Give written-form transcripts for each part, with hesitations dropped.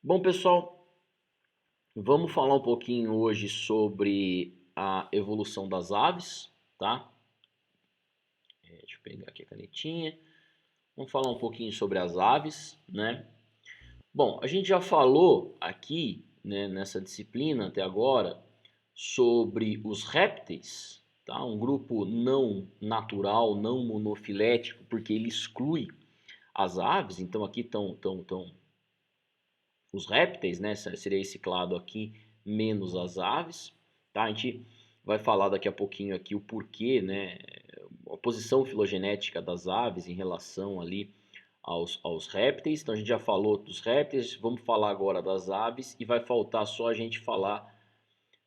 Bom, pessoal, vamos falar um pouquinho hoje sobre a evolução das aves, tá? Deixa eu pegar aqui a canetinha. Vamos falar um pouquinho sobre as aves, né? Bom, a gente já falou aqui, né, nessa disciplina até agora, sobre os répteis, tá? Um grupo não natural, não monofilético, porque ele exclui as aves. Então aqui estão os répteis, né? Seria esse clado aqui menos as aves, tá? A gente vai falar daqui a pouquinho aqui o porquê, né? A posição filogenética das aves em relação ali aos répteis. Então a gente já falou dos répteis, vamos falar agora das aves e vai faltar só a gente falar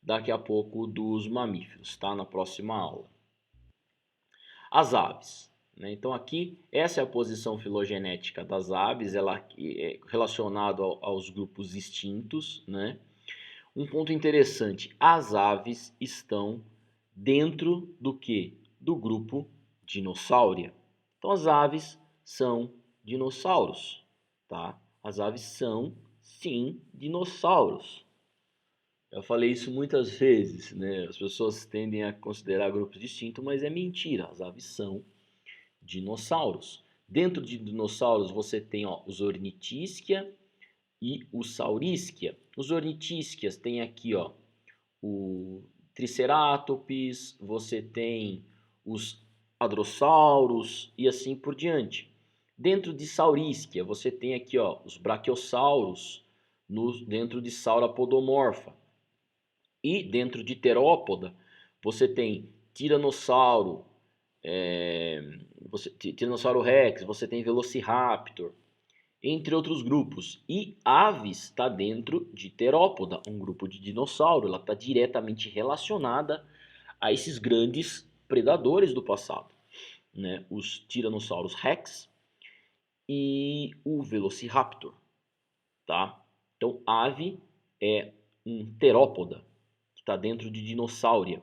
daqui a pouco dos mamíferos, tá? Na próxima aula. As aves. Né? Então aqui, essa é a posição filogenética das aves, ela é relacionada aos grupos extintos. Né? Um ponto interessante, as aves estão dentro do que? Do grupo Dinossauria. Então as aves são dinossauros. Tá? As aves são, sim, dinossauros. Eu falei isso muitas vezes, né? As pessoas tendem a considerar grupos distintos, mas é mentira. As aves são dinossauros. Dentro de dinossauros você tem os Ornithischia e os Saurischia. Os Ornithischias tem aqui o Triceratops, você tem os Hadrossauros e assim por diante. Dentro de Saurischia você tem aqui os Brachiossauros dentro de Sauropodomorpha. E dentro de Terópoda você tem Tiranossauro, Tiranossauro Rex, você tem Velociraptor, entre outros grupos. E aves está dentro de Terópoda, um grupo de dinossauro. Ela está diretamente relacionada a esses grandes predadores do passado, né? Os Tiranossauros Rex e o Velociraptor, tá? Então, ave é um terópoda, que está dentro de dinossauria.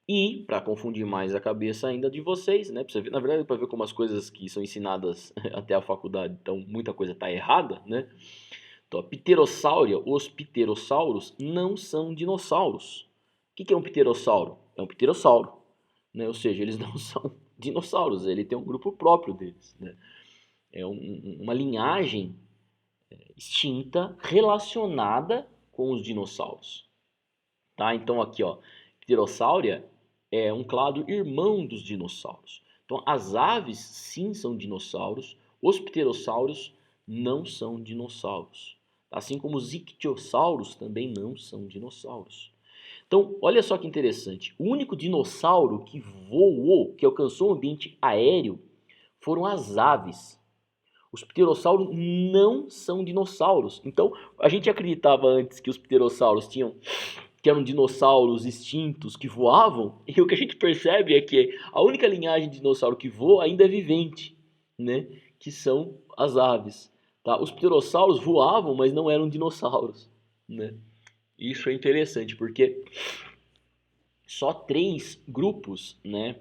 E, para confundir mais a cabeça ainda de vocês, né? Pra você ver, na verdade, para ver como as coisas que são ensinadas até a faculdade, então muita coisa está errada, né? Então, a pterossauria, os pterossauros não são dinossauros. O que é um pterossauro? É um pterossauro, né? Ou seja, eles não são dinossauros, ele tem um grupo próprio deles, né? É uma linhagem extinta relacionada com os dinossauros, tá? Então aqui, pterossauria é um clado irmão dos dinossauros. Então as aves sim são dinossauros, os pterossauros não são dinossauros. Assim como os ictiossauros também não são dinossauros. Então, olha só que interessante. O único dinossauro que voou, que alcançou o ambiente aéreo, foram as aves. Os pterossauros não são dinossauros. Então, a gente acreditava antes que os pterossauros que eram dinossauros extintos que voavam, e o que a gente percebe é que a única linhagem de dinossauro que voa ainda é vivente, né? Que são as aves. Tá? Os pterossauros voavam, mas não eram dinossauros, né? Isso é interessante, porque só 3 grupos, né,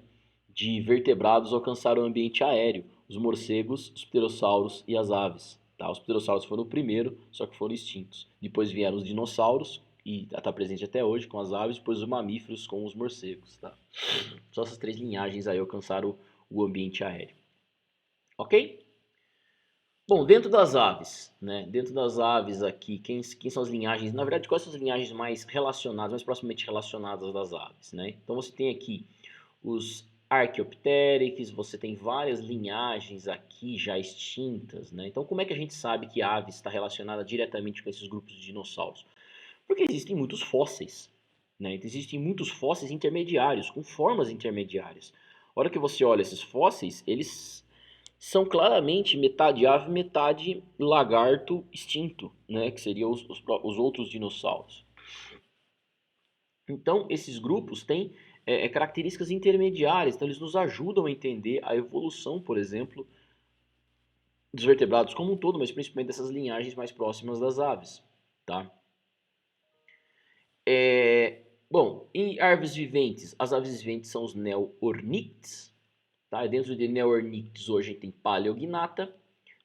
de vertebrados alcançaram o ambiente aéreo: os morcegos, os pterossauros e as aves. Tá? Os pterossauros foram o primeiro, só que foram extintos. Depois vieram os dinossauros, e está presente até hoje com as aves, depois os mamíferos com os morcegos. Tá? Só essas 3 linhagens aí alcançaram o ambiente aéreo. Ok? Bom, dentro das aves, né? Dentro das aves aqui, quem são as linhagens? Na verdade, quais são as linhagens mais relacionadas, mais proximamente relacionadas das aves, né? Então você tem aqui os Archaeopteryx, você tem várias linhagens aqui já extintas, né? Então como é que a gente sabe que a ave está relacionada diretamente com esses grupos de dinossauros? Porque existem muitos fósseis, né? Existem muitos fósseis intermediários, com formas intermediárias. A hora que você olha esses fósseis, eles são claramente metade ave, metade lagarto extinto, né? Que seriam os outros dinossauros. Então, esses grupos têm características intermediárias, então eles nos ajudam a entender a evolução, por exemplo, dos vertebrados como um todo, mas principalmente dessas linhagens mais próximas das aves. Tá? Bom, em aves viventes, as aves viventes são os Neornictes. Tá? Dentro de Neornictes hoje a gente tem Paleognata,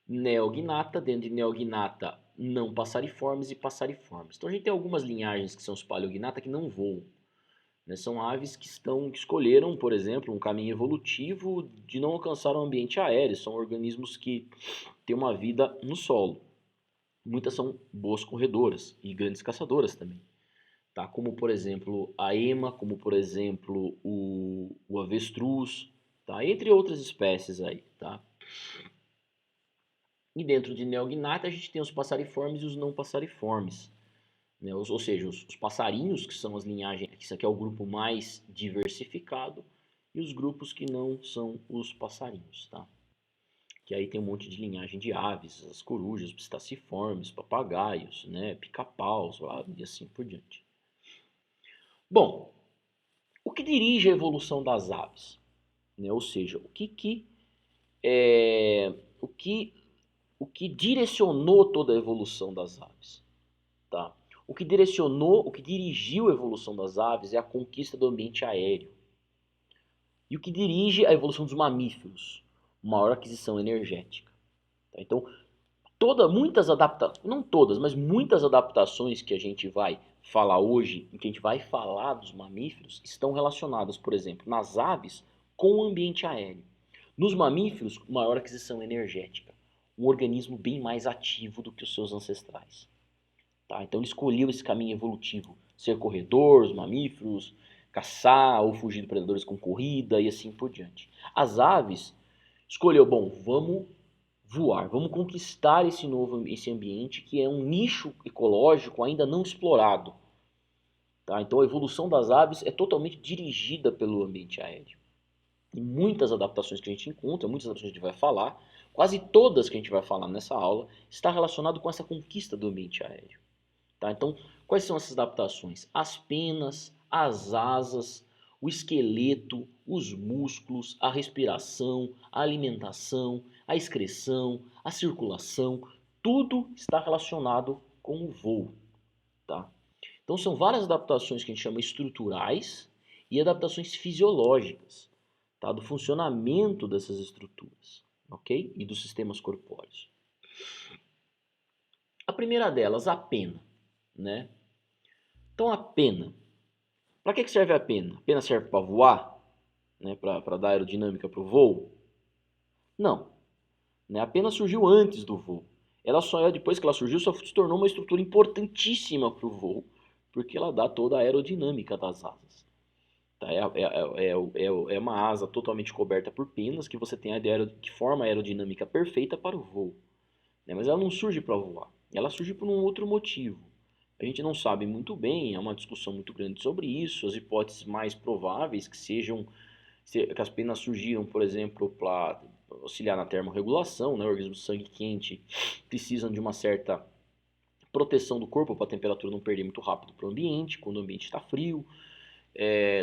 Neognata, dentro de Neognata, não passariformes e passariformes. Então a gente tem algumas linhagens que são os Paleognata que não voam. Né? São aves que escolheram, por exemplo, um caminho evolutivo de não alcançar o ambiente aéreo. São organismos que têm uma vida no solo. Muitas são boas corredoras e grandes caçadoras também. Tá? Como, por exemplo, a ema, como, por exemplo, o avestruz, tá? Entre outras espécies aí. Tá? E dentro de Neognata a gente tem os passariformes e os não passariformes. Né? Ou seja, os passarinhos, que são as linhagens, que isso aqui é o grupo mais diversificado, e os grupos que não são os passarinhos. Tá? Que aí tem um monte de linhagem de aves, as corujas, psittaciformes, papagaios, né? Pica-paus e assim por diante. Bom, o que dirige a evolução das aves? Né? Ou seja, o que direcionou toda a evolução das aves? Tá? O que dirigiu a evolução das aves é a conquista do ambiente aéreo. E o que dirige a evolução dos mamíferos? Maior aquisição energética. Tá? Então, muitas adaptações, não todas, mas muitas adaptações que a gente vai falar hoje, em que a gente vai falar dos mamíferos, estão relacionadas, por exemplo, nas aves com o ambiente aéreo. Nos mamíferos, maior aquisição energética. Um organismo bem mais ativo do que os seus ancestrais. Tá? Então ele escolheu esse caminho evolutivo, ser corredor, os mamíferos, caçar ou fugir de predadores com corrida e assim por diante. As aves escolheu, bom, vamos voar, vamos conquistar esse ambiente que é um nicho ecológico ainda não explorado. Tá? Então a evolução das aves é totalmente dirigida pelo ambiente aéreo. E muitas adaptações que a gente encontra, muitas adaptações que a gente vai falar, quase todas que a gente vai falar nessa aula, está relacionado com essa conquista do ambiente aéreo. Tá? Então, quais são essas adaptações? As penas, as asas, o esqueleto, os músculos, a respiração, a alimentação, a excreção, a circulação, tudo está relacionado com o voo. Tá? Então, são várias adaptações que a gente chama estruturais e adaptações fisiológicas, tá? Do funcionamento dessas estruturas, ok? E dos sistemas corpóreos. A primeira delas, a pena. Né? Então a pena, para que serve a pena? A pena serve para voar? Né? Para dar aerodinâmica para o voo? Não. Né? A pena surgiu antes do voo. Depois que ela surgiu, só se tornou uma estrutura importantíssima para o voo, porque ela dá toda a aerodinâmica das asas. Tá? É uma asa totalmente coberta por penas que você tem que forma a aerodinâmica perfeita para o voo. Né? Mas ela não surge para voar. Ela surge por um outro motivo. A gente não sabe muito bem, é uma discussão muito grande sobre isso. As hipóteses mais prováveis que as penas surgiram, por exemplo, para auxiliar na termorregulação, né? Organismos de sangue quente precisam de uma certa proteção do corpo para a temperatura não perder muito rápido para o ambiente, quando o ambiente está frio.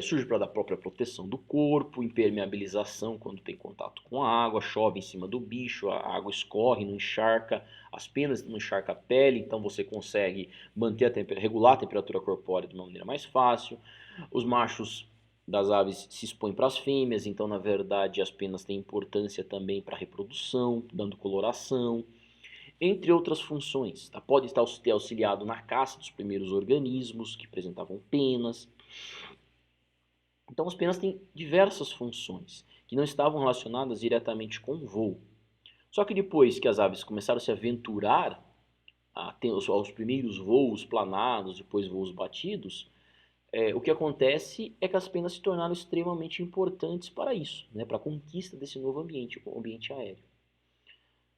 Surge para dar própria proteção do corpo, impermeabilização quando tem contato com a água, chove em cima do bicho, a água escorre, não encharca, as penas não encharcam a pele, então você consegue regular a temperatura corpórea de uma maneira mais fácil. Os machos das aves se expõem para as fêmeas, então na verdade as penas têm importância também para a reprodução, dando coloração, entre outras funções. Tá? Pode ter auxiliado na caça dos primeiros organismos que apresentavam penas. Então as penas têm diversas funções que não estavam relacionadas diretamente com o voo. Só que depois que as aves começaram a se aventurar a ter os primeiros voos planados, depois voos batidos, o que acontece é que as penas se tornaram extremamente importantes para isso, né, para a conquista desse novo ambiente, o ambiente aéreo.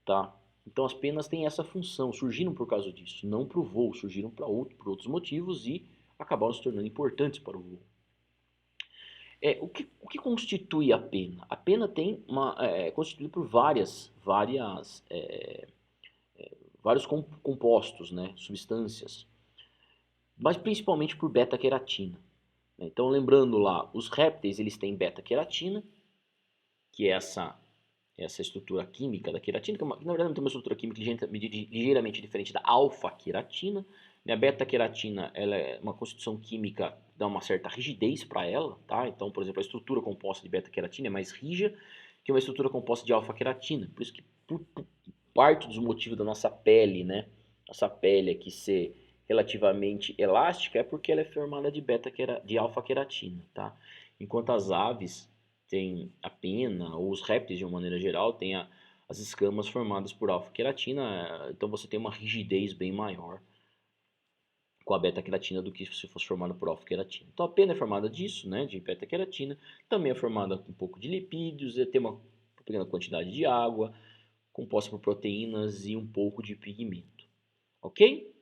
Tá? Então as penas têm essa função, surgiram por causa disso, não para o voo, surgiram por outros motivos e acabaram se tornando importantes para o voo. O que constitui a pena? A pena é constituída por vários compostos, né, substâncias, mas principalmente por beta-queratina. Então, lembrando lá, os répteis eles têm beta-queratina, que é essa estrutura química da queratina, que na verdade não tem uma estrutura química ligeiramente diferente da alfa-queratina. A beta-queratina ela é uma constituição química que dá uma certa rigidez para ela, tá? Então, por exemplo, a estrutura composta de beta-queratina é mais rígida que uma estrutura composta de alfa-queratina. Por isso que parte dos motivos da nossa pele, né, essa pele aqui ser relativamente elástica é porque ela é formada de alfa-queratina, tá? Enquanto as aves têm a pena, ou os répteis de uma maneira geral, têm as escamas formadas por alfa-queratina, então você tem uma rigidez bem maior com a beta-queratina do que se fosse formada por alfa-queratina. Então a pena é formada disso, né, de beta-queratina, também é formada com um pouco de lipídios, tem uma pequena quantidade de água, composta por proteínas e um pouco de pigmento, ok?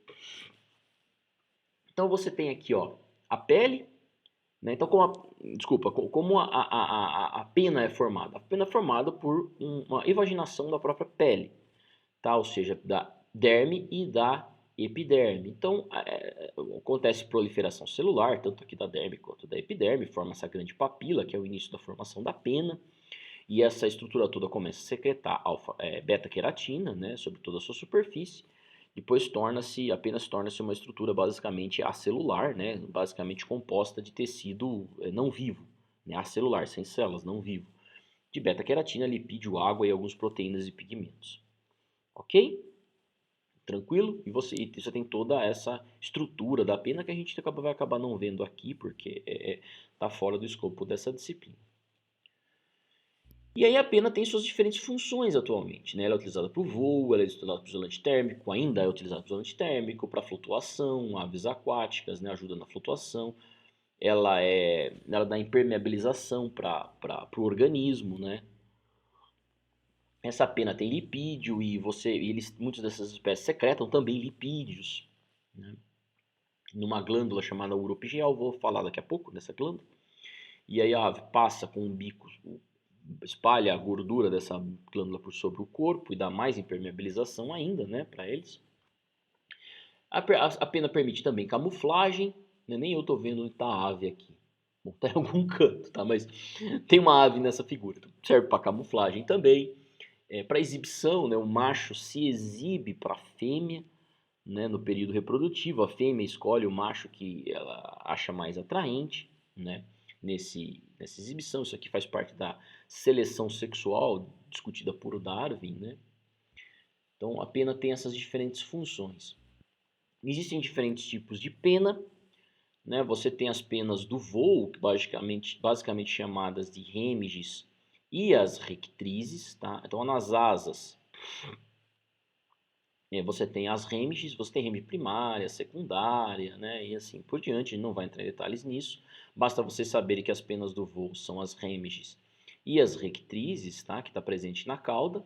Então você tem aqui, ó, a pele, né? Então como a pena é formada? A pena é formada por uma evaginação da própria pele, tá? Ou seja, da derme e da epiderme. Então acontece proliferação celular, tanto aqui da derme quanto da epiderme, forma essa grande papila, que é o início da formação da pena. E essa estrutura toda começa a secretar beta-queratina, né, sobre toda a sua superfície. Depois apenas torna-se uma estrutura basicamente acelular, né, basicamente composta de tecido não vivo, né, acelular, sem células, não vivo, de beta-queratina, lipídio, água e algumas proteínas e pigmentos. Ok? Tranquilo? E você tem toda essa estrutura da pena que a gente vai acabar não vendo aqui, porque está fora do escopo dessa disciplina. E aí a pena tem suas diferentes funções atualmente, né? Ela é utilizada para o voo, ela é utilizada para o isolante térmico, ainda é utilizada para o isolante térmico, para flutuação, aves aquáticas, né? Ajuda na flutuação. Ela dá impermeabilização para o organismo, né? Essa pena tem lipídio e muitas dessas espécies secretam também lipídios, né? Numa glândula chamada uropigial, vou falar daqui a pouco dessa glândula. E aí a ave passa com o bico, espalha a gordura dessa glândula por sobre o corpo e dá mais impermeabilização ainda, né, para eles. A pena permite também camuflagem, né, nem eu tô vendo onde tá a ave aqui. Bom, tá em algum canto, tá? Mas tem uma ave nessa figura. Então, serve para camuflagem também. Para exibição, né, o macho se exibe para a fêmea, né, no período reprodutivo. A fêmea escolhe o macho que ela acha mais atraente, né, nessa exibição. Isso aqui faz parte da seleção sexual discutida por Darwin, né? Então a pena tem essas diferentes funções. Existem diferentes tipos de pena, né? Você tem as penas do voo, que basicamente chamadas de remiges, e as rectrizes, tá? Então nas asas você tem as remiges, você tem remige primária, secundária, né, e assim por diante. A gente não vai entrar em detalhes nisso. Basta vocês saberem que as penas do voo são as remiges e as rectrizes, tá, que está presente na cauda.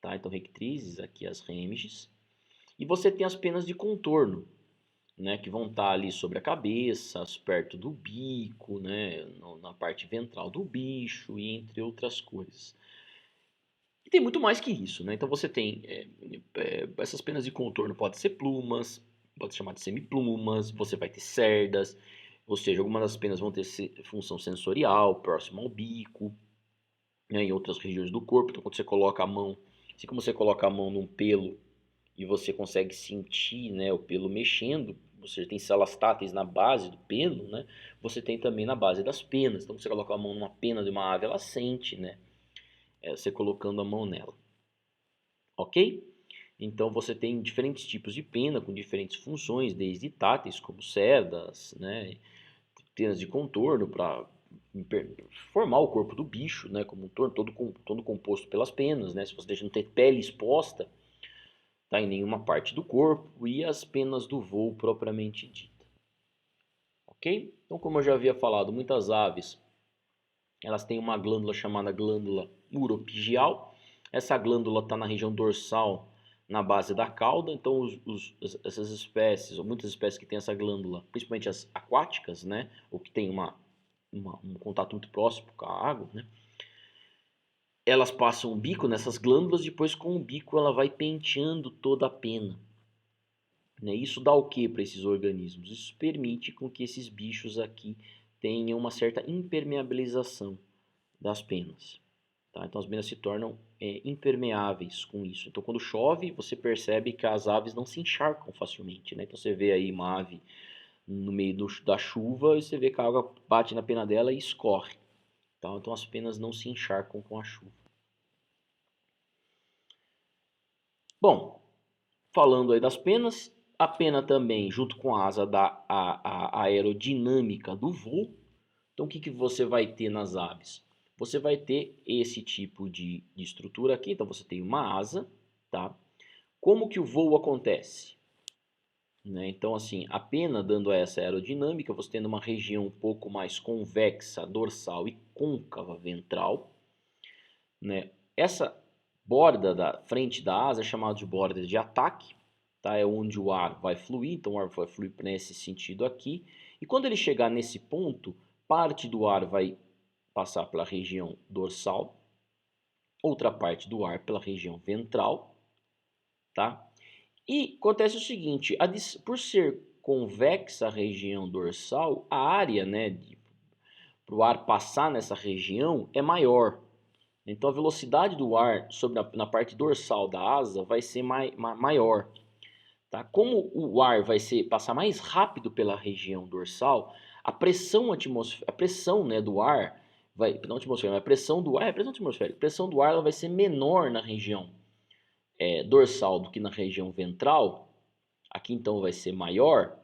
Tá? Então, rectrizes, aqui as remiges. E você tem as penas de contorno, né, que vão estar ali sobre a cabeça, perto do bico, né, na parte ventral do bicho, e entre outras coisas. E tem muito mais que isso, né? Então você tem essas penas de contorno, pode ser plumas, pode ser chamar de semiplumas, você vai ter cerdas, ou seja, algumas das penas vão ter função sensorial, próximo ao bico, né, em outras regiões do corpo. Então quando você coloca a mão, assim como você coloca a mão num pelo e você consegue sentir, né, o pelo mexendo, você tem células táteis na base do pelo, né? Você tem também na base das penas. Então você coloca a mão numa pena de uma ave, ela sente, né? Você colocando a mão nela. Ok? Então você tem diferentes tipos de pena com diferentes funções, desde táteis, como cerdas, né, penas de contorno para formar o corpo do bicho, né, como um todo composto pelas penas, né, se você deixa não ter pele exposta, tá, em nenhuma parte do corpo, e as penas do voo propriamente dita. Ok? Então, como eu já havia falado, muitas aves elas têm uma glândula chamada glândula uropigial. Essa glândula está na região dorsal, na base da cauda. Então, essas espécies, ou muitas espécies que têm essa glândula, principalmente as aquáticas, né, ou que têm um contato muito próximo com a água, né, elas passam o bico nessas glândulas, depois com o bico ela vai penteando toda a pena. Né? Isso dá o que para esses organismos? Isso permite com que esses bichos aqui tenham uma certa impermeabilização das penas. Tá? Então as penas se tornam impermeáveis com isso. Então quando chove, você percebe que as aves não se encharcam facilmente. Né? Então você vê aí uma ave no meio da chuva e você vê que a água bate na pena dela e escorre. Tá? Então as penas não se encharcam com a chuva. Bom, Falando aí das penas, a pena também, junto com a asa, dá a aerodinâmica do voo. Então, o que você vai ter nas aves? Você vai ter esse tipo de estrutura aqui. Então, você tem uma asa, tá? Como que o voo acontece? Né? Então, assim, a pena dando essa aerodinâmica, você tendo uma região um pouco mais convexa dorsal e côncava ventral, né? Essa borda da frente da asa é chamada de borda de ataque, tá? É onde o ar vai fluir, então o ar vai fluir nesse sentido aqui. E quando ele chegar nesse ponto, parte do ar vai passar pela região dorsal, outra parte do ar pela região ventral, tá? E acontece o seguinte, por ser convexa a região dorsal, a área, né, para o ar passar nessa região é maior. Então a velocidade do ar na parte dorsal da asa vai ser maior. Tá? Como o ar vai passar mais rápido pela região dorsal, a pressão atmosférica, a pressão, né, do ar não atmosférica, mas a pressão do ar, pressão atmosférica, a pressão do ar ela vai ser menor na região dorsal do que na região ventral. Aqui então vai ser maior.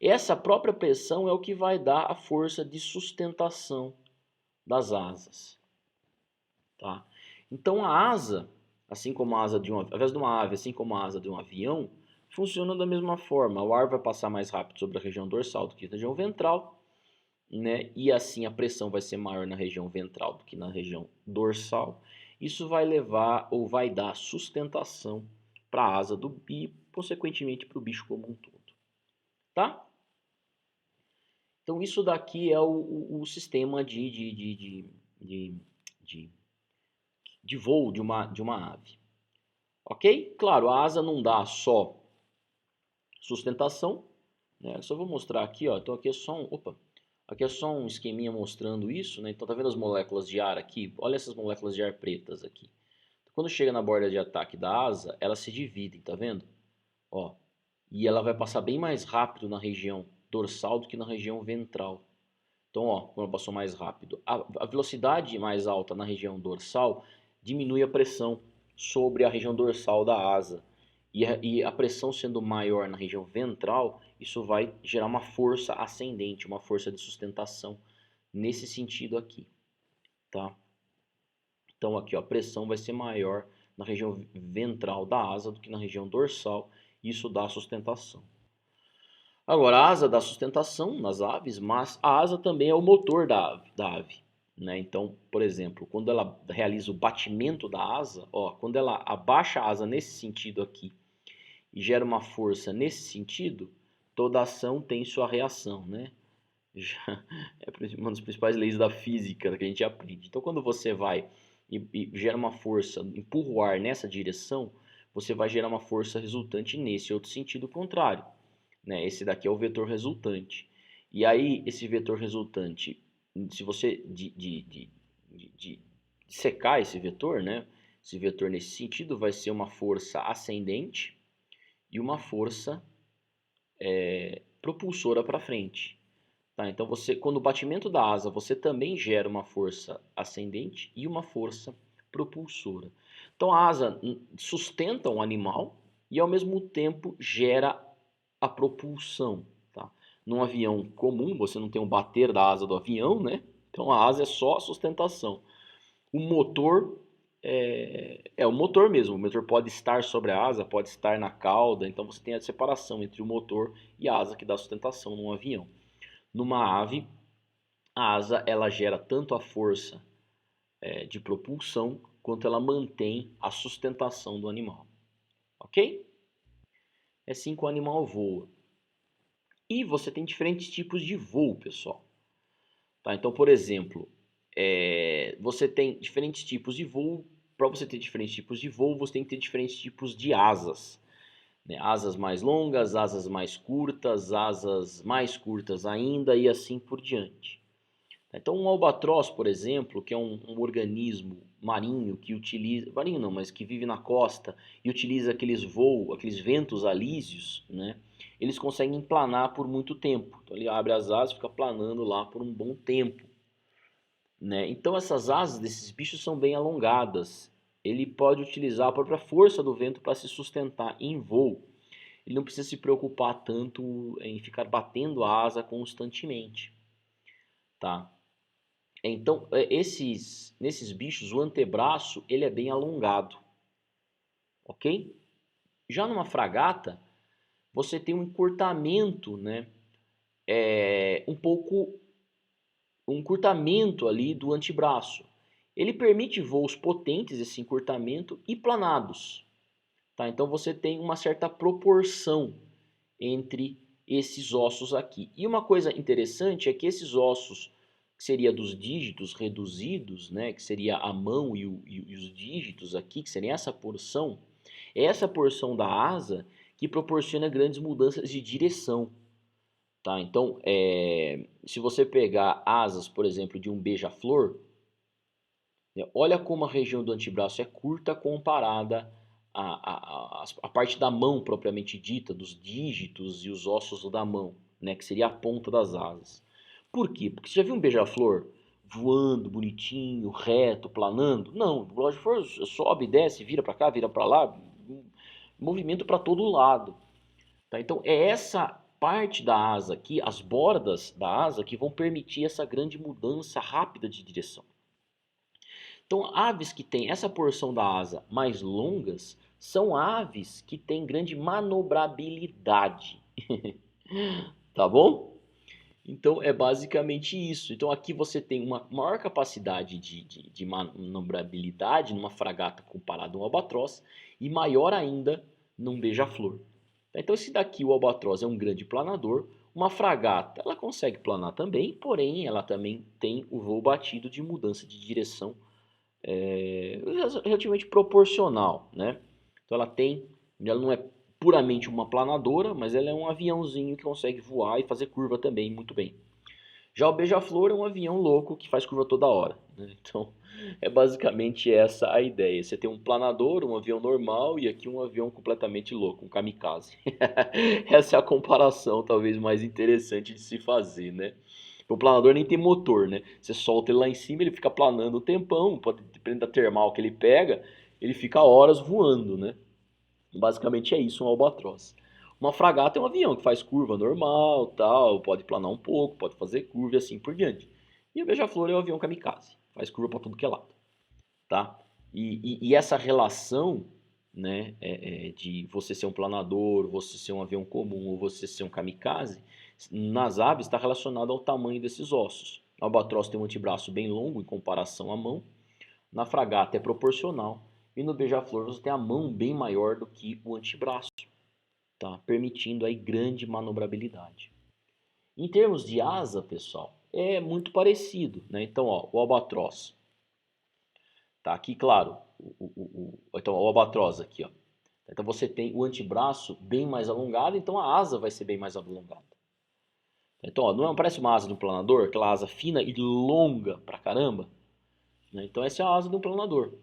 Essa própria pressão é o que vai dar a força de sustentação das asas. Tá? Então a asa, assim como a asa ao invés de uma ave, assim como a asa de um avião, funciona da mesma forma. O ar vai passar mais rápido sobre a região dorsal do que na região ventral, né? E assim a pressão vai ser maior na região ventral do que na região dorsal. Isso vai levar ou vai dar sustentação para a asa do bicho, consequentemente para o bicho como um todo. Tá? Então isso daqui é o sistema de voo de uma ave. Ok? Claro, a asa não dá só sustentação, né? Só vou mostrar aqui, ó. Então aqui é só aqui é só um esqueminha mostrando isso, né? Então tá vendo as moléculas de ar aqui? Olha essas moléculas de ar pretas aqui. Quando chega na borda de ataque da asa, elas se dividem, tá vendo? Ó, e ela vai passar bem mais rápido na região dorsal do que na região ventral. Então, ó, quando ela passou mais rápido, a velocidade mais alta na região dorsal diminui a pressão sobre a região dorsal da asa. E a pressão sendo maior na região ventral, isso vai gerar uma força ascendente, uma força de sustentação nesse sentido aqui, tá? Então aqui, ó, a pressão vai ser maior na região ventral da asa do que na região dorsal, e isso dá sustentação. Agora, a asa dá sustentação nas aves, mas a asa também é o motor da ave. Né? Então, por exemplo, quando ela realiza o batimento da asa, ó, quando ela abaixa a asa nesse sentido aqui e gera uma força nesse sentido, toda ação tem sua reação. Né? É uma das principais leis da física que a gente aprende. Então, quando você vai e gera uma força, empurra o ar nessa direção, você vai gerar uma força resultante nesse outro sentido contrário. Né? Esse daqui é o vetor resultante. E aí, esse vetor resultante, se você secar esse vetor, né? Esse vetor nesse sentido vai ser uma força ascendente e uma força propulsora para frente. Tá? Então, quando o batimento da asa, você também gera uma força ascendente e uma força propulsora. Então, a asa sustenta um animal e, ao mesmo tempo, gera a propulsão. Tá? Num avião comum, você não tem um bater da asa do avião, né? Então a asa é só a sustentação. O motor é o motor mesmo. O motor pode estar sobre a asa, pode estar na cauda. Então você tem a separação entre o motor e a asa que dá sustentação num avião. Numa ave, a asa ela gera tanto a força de propulsão quanto ela mantém a sustentação do animal. Ok? É assim que o animal voa. E você tem diferentes tipos de voo, pessoal. Tá? Então, por exemplo, você tem diferentes tipos de voo. Para você ter diferentes tipos de voo, você tem que ter diferentes tipos de asas. Né? Asas mais longas, asas mais curtas ainda e assim por diante. Então, um albatroz, por exemplo, que é um organismo marinho que utiliza, marinho não, mas que vive na costa e utiliza aqueles ventos alísios, né? Eles conseguem planar por muito tempo. Então, ele abre as asas e fica planando lá por um bom tempo, né? Então, essas asas desses bichos são bem alongadas. Ele pode utilizar a própria força do vento para se sustentar em voo. ele não precisa se preocupar tanto em ficar batendo a asa constantemente, tá? Então, nesses bichos, o antebraço ele é bem alongado, ok? Já numa fragata, você tem um encurtamento, né? Um encurtamento ali do antebraço. Ele permite voos potentes, esse encurtamento, e planados. Tá? Então você tem uma certa proporção entre esses ossos aqui. E uma coisa interessante é que esses ossos, que seria dos dígitos reduzidos, né, que seria a mão e os dígitos aqui, que seria é essa porção da asa que proporciona grandes mudanças de direção. Tá? Então, se você pegar asas, por exemplo, de um beija-flor, né, olha como a região do antebraço é curta comparada à parte da mão propriamente dita, dos dígitos e os ossos da mão, né, que seria a ponta das asas. Por quê? Porque você já viu um beija-flor voando bonitinho, reto, planando? Não, o beija-flor sobe, desce, vira para cá, vira para lá, movimento para todo lado. Tá? Então é essa parte da asa aqui, as bordas da asa, que vão permitir essa grande mudança rápida de direção. Então, aves que têm essa porção da asa mais longas são aves que têm grande manobrabilidade. Tá bom? Então, é basicamente isso. Então, aqui você tem uma maior capacidade de manobrabilidade numa fragata comparado a um albatroz e maior ainda num beija-flor. Então, esse daqui, o albatroz, é um grande planador. Uma fragata, ela consegue planar também, porém, ela também tem o voo batido de mudança de direção relativamente proporcional, né? Então ela não é puramente uma planadora, mas ela é um aviãozinho que consegue voar e fazer curva também muito bem. Já o beija-flor é um avião louco que faz curva toda hora, né? Então é basicamente essa a ideia. Você tem um planador, um avião normal e aqui um avião completamente louco, um kamikaze. Essa é a comparação talvez mais interessante de se fazer, né? O planador nem tem motor, né? Você solta ele lá em cima, ele fica planando um tempão, pode depender da termal que ele pega, ele fica horas voando, né? Basicamente é isso um albatroz. Uma fragata é um avião que faz curva normal, tal, pode planar um pouco, pode fazer curva e assim por diante. E o beija-flor é um avião kamikaze, faz curva para tudo que é lado, tá? E essa relação, né, de você ser um planador, você ser um avião comum ou você ser um kamikaze, nas aves está relacionado ao tamanho desses ossos. O albatroz tem um antebraço bem longo em comparação à mão, na fragata é proporcional e no beija-flor você tem a mão bem maior do que o antebraço, tá? Permitindo aí grande manobrabilidade. Em termos de asa, pessoal, é muito parecido, né? Então, ó, o albatroz, tá aqui, claro, então o albatroz aqui, ó. Então você tem o antebraço bem mais alongado, então a asa vai ser bem mais alongada. Então, ó, não parece uma asa de um planador, aquela asa fina e longa pra caramba? Né? Então essa é a asa de um planador.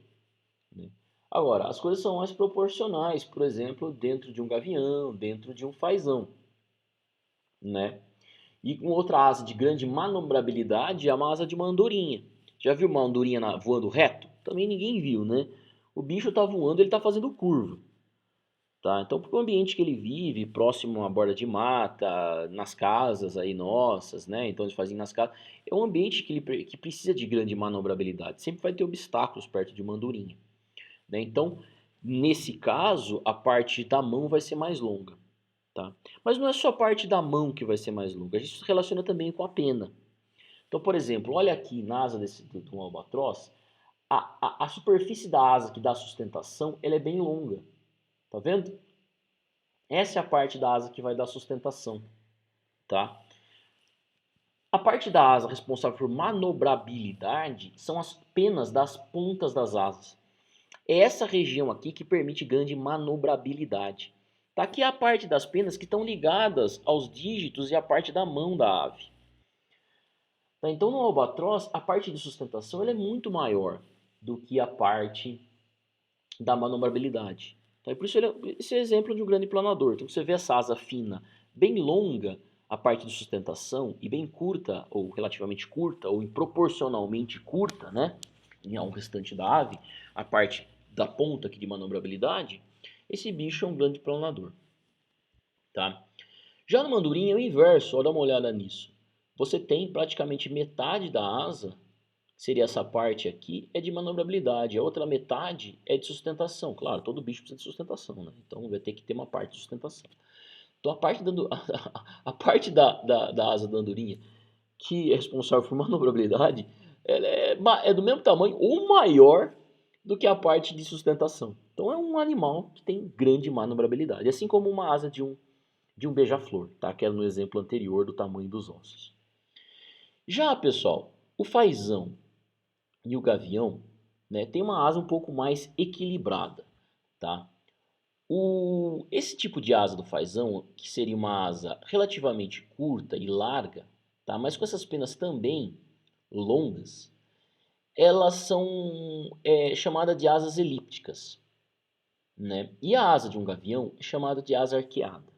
Né? Agora, as coisas são mais proporcionais, por exemplo, dentro de um gavião, dentro de um fazão. Né? E com outra asa de grande manobrabilidade é uma asa de uma andorinha. Já viu uma andorinha voando reto? Também ninguém viu, né? O bicho está voando, ele está fazendo curva. Tá? Então, porque o ambiente que ele vive, próximo a uma borda de mata, nas casas aí nossas, né? Então eles fazem nas casas. É um ambiente que precisa de grande manobrabilidade. Sempre vai ter obstáculos perto de uma andorinha. Né? Então, nesse caso, a parte da mão vai ser mais longa. Tá? Mas não é só a parte da mão que vai ser mais longa. A gente se relaciona também com a pena. Então, por exemplo, olha aqui na asa de um albatroz, a superfície da asa que dá sustentação, ela é bem longa. Tá vendo? Essa é a parte da asa que vai dar sustentação, tá? A parte da asa responsável por manobrabilidade são as penas das pontas das asas. É essa região aqui que permite grande manobrabilidade. Tá aqui a parte das penas que estão ligadas aos dígitos e a parte da mão da ave. Tá? Então no albatroz, a parte de sustentação ela é muito maior do que a parte da manobrabilidade. Então, por isso esse é exemplo de um grande planador. Então você vê essa asa fina, bem longa, a parte de sustentação, e bem curta, ou relativamente curta, ou proporcionalmente curta, né, ao restante da ave, a parte da ponta aqui de manobrabilidade, esse bicho é um grande planador. tá? Já no andorinha é o inverso, olha, dá uma olhada nisso. Você tem praticamente metade da asa, que seria essa parte aqui, é de manobrabilidade. A outra metade é de sustentação. Claro, todo bicho precisa de sustentação, né? Então vai ter que ter uma parte de sustentação. Então a parte a parte da asa da andorinha, que é responsável por manobrabilidade, ela é do mesmo tamanho ou maior do que a parte de sustentação. Então é um animal que tem grande manobrabilidade, assim como uma asa de um beija-flor, tá? Que era no exemplo anterior do tamanho dos ossos. Já, pessoal, o fazão e o gavião, né, tem uma asa um pouco mais equilibrada, tá? Esse tipo de asa do fazão, que seria uma asa relativamente curta e larga, tá? Mas com essas penas também longas, elas são chamadas de asas elípticas, né? E a asa de um gavião é chamada de asa arqueada.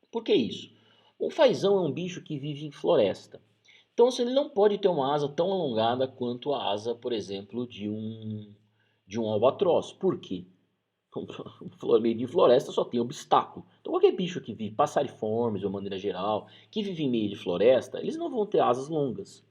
Por que isso? O fazão é um bicho que vive em floresta. Então, ele não pode ter uma asa tão alongada quanto a asa, por exemplo, de um albatroz. Por quê? Meio de floresta só tem obstáculo. Então, qualquer bicho que vive, passariformes de uma maneira geral, que vive em meio de floresta, eles não vão ter asas longas,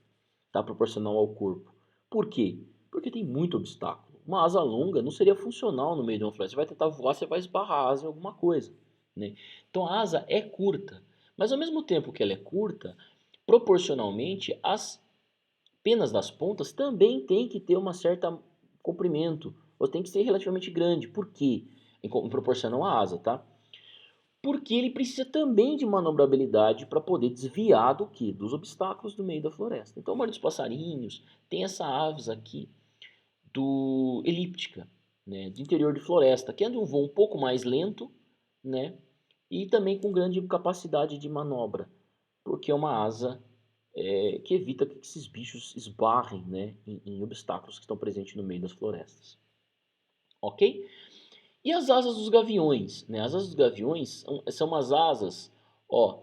tá? Proporcional ao corpo. Por quê? Porque tem muito obstáculo. Uma asa longa não seria funcional no meio de uma floresta. Você vai tentar voar, você vai esbarrar a asa em alguma coisa, né? Então, a asa é curta. Mas, ao mesmo tempo que ela é curta, proporcionalmente, as penas das pontas também têm que ter uma certa comprimento, ou tem que ser relativamente grande. Por quê? Em proporção à asa, tá? Porque ele precisa também de manobrabilidade para poder desviar do quê? Dos obstáculos do meio da floresta. Então, a maioria dos passarinhos tem essa aves aqui do elíptica, né, de interior de floresta, que é de um voo um pouco mais lento, né, e também com grande capacidade de manobra, porque é uma asa que evita que esses bichos esbarrem, né, em obstáculos que estão presentes no meio das florestas. Ok? E as asas dos gaviões? Né? As asas dos gaviões são umas asas, ó,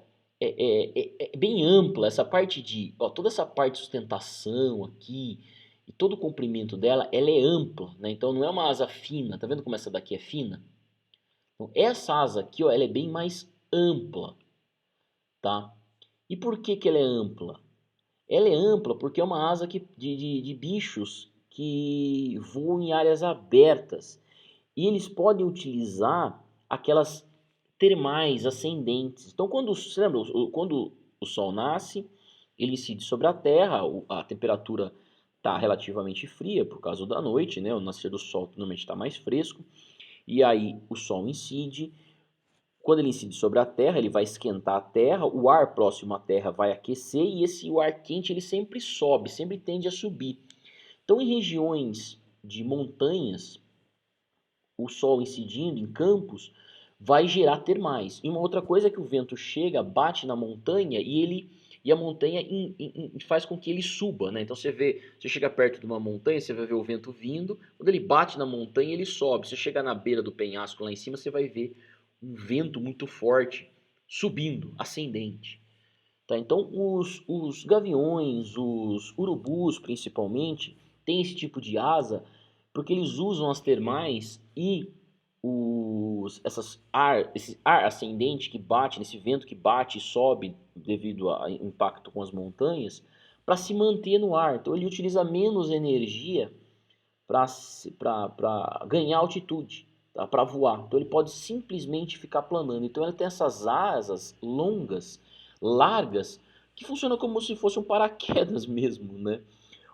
bem ampla, essa parte toda essa parte de sustentação aqui, e todo o comprimento dela, ela é ampla, né? Então não é uma asa fina, tá vendo como essa daqui é fina? Então, essa asa aqui, ó, ela é bem mais ampla, tá? E por que que ela é ampla? Ela é ampla porque é uma asa de bichos que voam em áreas abertas. E eles podem utilizar aquelas termais ascendentes. Então, você lembra, quando o Sol nasce, ele incide sobre a Terra, a temperatura está relativamente fria por causa da noite, né? O nascer do Sol normalmente está mais fresco. E aí o Sol incide. Quando ele incide sobre a Terra, ele vai esquentar a Terra, o ar próximo à Terra vai aquecer e o ar quente ele sempre sobe, sempre tende a subir. Então, em regiões de montanhas, o Sol incidindo em campos vai gerar termais. E uma outra coisa é que o vento chega, bate na montanha e a montanha faz com que ele suba, né? Então você chega perto de uma montanha, você vai ver o vento vindo, quando ele bate na montanha, ele sobe. Você chega na beira do penhasco lá em cima, você vai ver um vento muito forte subindo, ascendente. Tá? Então os gaviões, os urubus principalmente, têm esse tipo de asa porque eles usam as termais e esse ar ascendente que bate, esse vento que bate e sobe devido ao impacto com as montanhas, para se manter no ar. Então ele utiliza menos energia para ganhar altitude, tá? Para voar. Então ele pode simplesmente ficar planando. Então ele tem essas asas longas, largas, que funcionam como se fosse um paraquedas mesmo, né?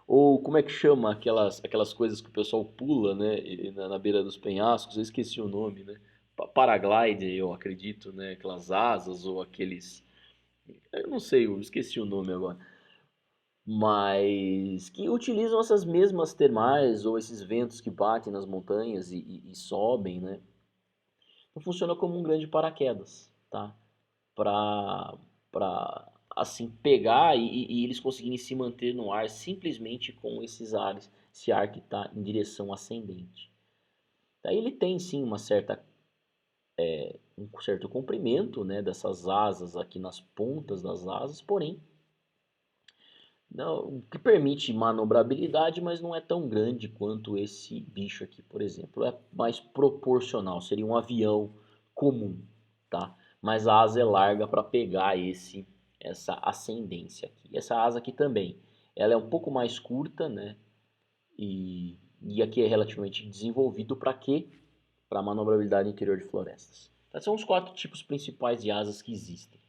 Ou como é que chama aquelas coisas que o pessoal pula, né, na beira dos penhascos? Eu esqueci o nome, né? Paraglide, eu acredito, né? Aquelas asas ou aqueles. Eu não sei, eu esqueci o nome agora. Mas que utilizam essas mesmas termais ou esses ventos que batem nas montanhas e sobem, né? Então funciona como um grande paraquedas, tá? Para assim pegar e eles conseguirem se manter no ar simplesmente com esses ares, esse ar que está em direção ascendente. Daí ele tem sim um certo comprimento, né, dessas asas aqui nas pontas das asas, porém não, que permite manobrabilidade, mas não é tão grande quanto esse bicho aqui, por exemplo. É mais proporcional, seria um avião comum, tá? mas a asa é larga para pegar essa ascendência aqui. Essa asa aqui também, ela é um pouco mais curta, né? E aqui é relativamente desenvolvido para quê? Para manobrabilidade no interior de florestas. Então, são os 4 tipos principais de asas que existem.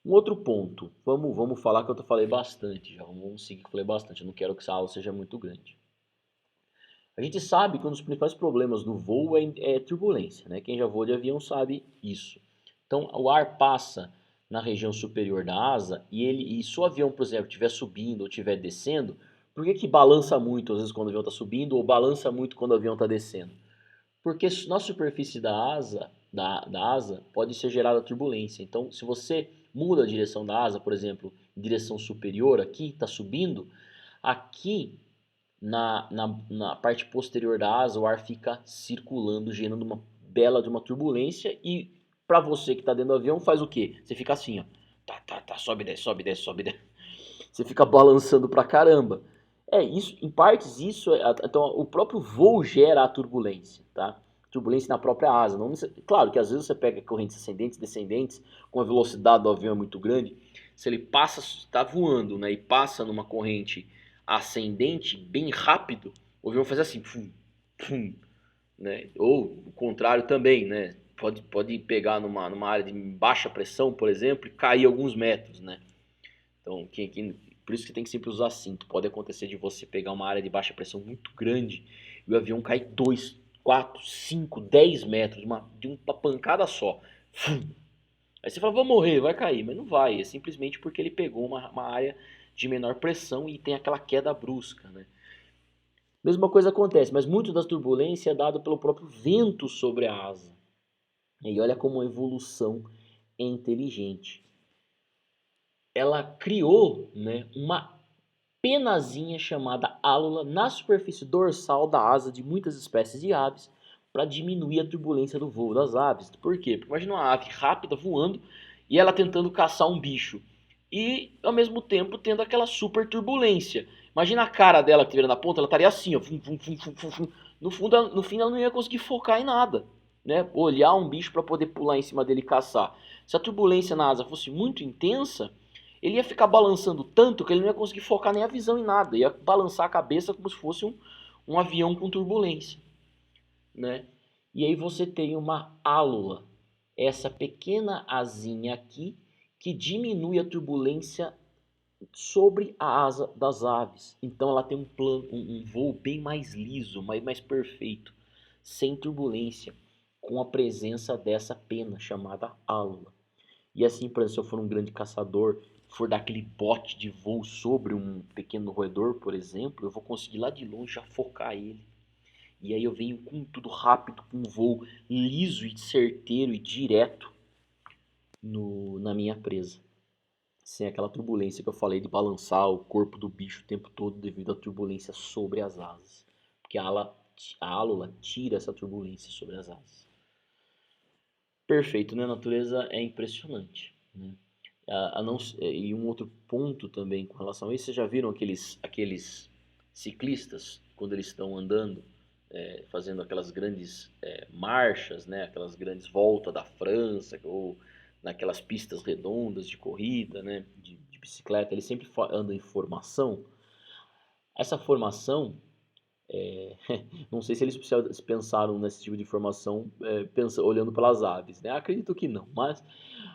Um outro ponto, vamos falar que eu falei bastante já, vamos seguir que eu falei bastante, eu não quero que essa aula seja muito grande. A gente sabe que um dos principais problemas do voo é turbulência, né? Quem já voou de avião sabe isso. Então, o ar passa na região superior da asa e se o avião, por exemplo, estiver subindo ou estiver descendo, por que balança muito às vezes quando o avião está subindo ou balança muito quando o avião está descendo? Porque na superfície da asa pode ser gerada turbulência. Então, se você muda a direção da asa, por exemplo, em direção superior aqui, está subindo, aqui na parte posterior da asa, o ar fica circulando, gerando uma bela de uma turbulência. E para você que está dentro do avião, faz o quê? Você fica assim, ó. Sobe, desce, sobe, desce, sobe, desce. Você fica balançando pra caramba. Isso, em partes, então o próprio voo gera a turbulência, tá? Turbulência na própria asa. Não, claro que às vezes você pega correntes ascendentes, descendentes, com a velocidade do avião é muito grande. Se ele passa, está voando, né, e passa numa corrente ascendente bem rápido, o avião faz assim, pum, pum, né? Ou o contrário também, né? Pode pegar numa área de baixa pressão, por exemplo, e cair alguns metros, né? Então, por isso que tem que sempre usar cinto. Pode acontecer de você pegar uma área de baixa pressão muito grande e o avião cair 2, 4, 5, 10 metros de uma pancada só. Aí você fala, vou morrer, vai cair. Mas não vai, é simplesmente porque ele pegou uma área de menor pressão e tem aquela queda brusca, né? Mesma coisa acontece, mas muito das turbulências é dado pelo próprio vento sobre a asa. E olha como a evolução é inteligente. Ela criou, né, uma penazinha chamada álula na superfície dorsal da asa de muitas espécies de aves para diminuir a turbulência do voo das aves. Por quê? Porque imagina uma ave rápida voando e ela tentando caçar um bicho e ao mesmo tempo tendo aquela super turbulência. Imagina a cara dela que estiver na ponta, ela estaria assim, ó, fum, fum, fum, fum, fum, fum. No fim ela não ia conseguir focar em nada, né? Olhar um bicho para poder pular em cima dele e caçar. Se a turbulência na asa fosse muito intensa, ele ia ficar balançando tanto que ele não ia conseguir focar nem a visão em nada. Ia balançar a cabeça como se fosse um avião com turbulência, né? E aí você tem uma álula, essa pequena asinha aqui, que diminui a turbulência sobre a asa das aves. Então ela tem um voo bem mais liso, mais perfeito, sem turbulência, com a presença dessa pena chamada álula. E assim, por exemplo, se eu for um grande caçador, for dar aquele bote de voo sobre um pequeno roedor, por exemplo, eu vou conseguir lá de longe já focar ele. E aí eu venho com tudo rápido, com um voo liso e certeiro e direto na minha presa. Sem aquela turbulência que eu falei de balançar o corpo do bicho o tempo todo devido à turbulência sobre as asas. Porque a álula tira essa turbulência sobre as asas. Perfeito, né? A natureza é impressionante, né? E um outro ponto também com relação a isso, vocês já viram aqueles ciclistas, quando eles estão andando, fazendo aquelas grandes marchas, né? Aquelas grandes voltas da França, ou naquelas pistas redondas de corrida, né? De bicicleta, eles sempre andam em formação. Essa formação, não sei se eles pensaram nesse tipo de formação olhando pelas aves, né? Acredito que não, mas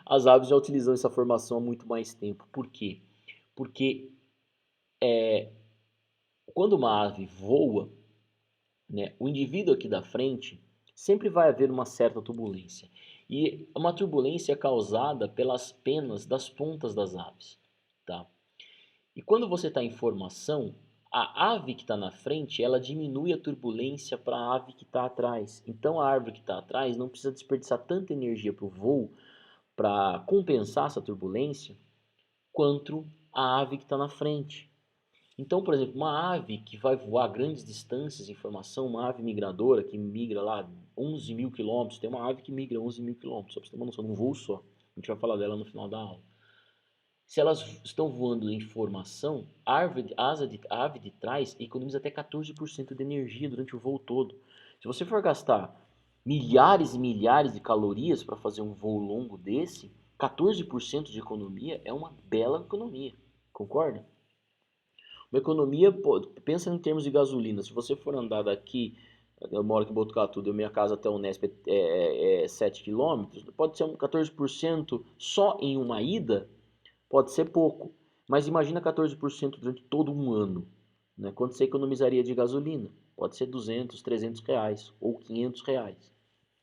as aves já utilizam essa formação há muito mais tempo. Por quê? Porque quando uma ave voa, né, o indivíduo aqui da frente sempre vai haver uma certa turbulência. E uma turbulência é causada pelas penas das pontas das aves. Tá? E quando você está em formação, a ave que está na frente, ela diminui a turbulência para a ave que está atrás. Então a árvore que está atrás não precisa desperdiçar tanta energia para o voo para compensar essa turbulência quanto a ave que está na frente. Então, por exemplo, uma ave que vai voar grandes distâncias em formação, uma ave migradora que migra lá 11 mil quilômetros, tem uma ave que migra 11 mil quilômetros, só para você ter uma noção, num voo só. A gente vai falar dela no final da aula. Se elas estão voando em formação, a ave de trás economiza até 14% de energia durante o voo todo. Se você for gastar milhares e milhares de calorias para fazer um voo longo desse, 14% de economia é uma bela economia, concorda? Uma economia, pô, pensa em termos de gasolina, se você for andar daqui, eu moro aqui em Botucatu, da minha casa até o Unesp é 7 quilômetros, pode ser um 14% só em uma ida, pode ser pouco, mas imagina 14% durante todo um ano, né? Quanto você economizaria de gasolina? Pode ser 200, 300 reais ou 500 reais.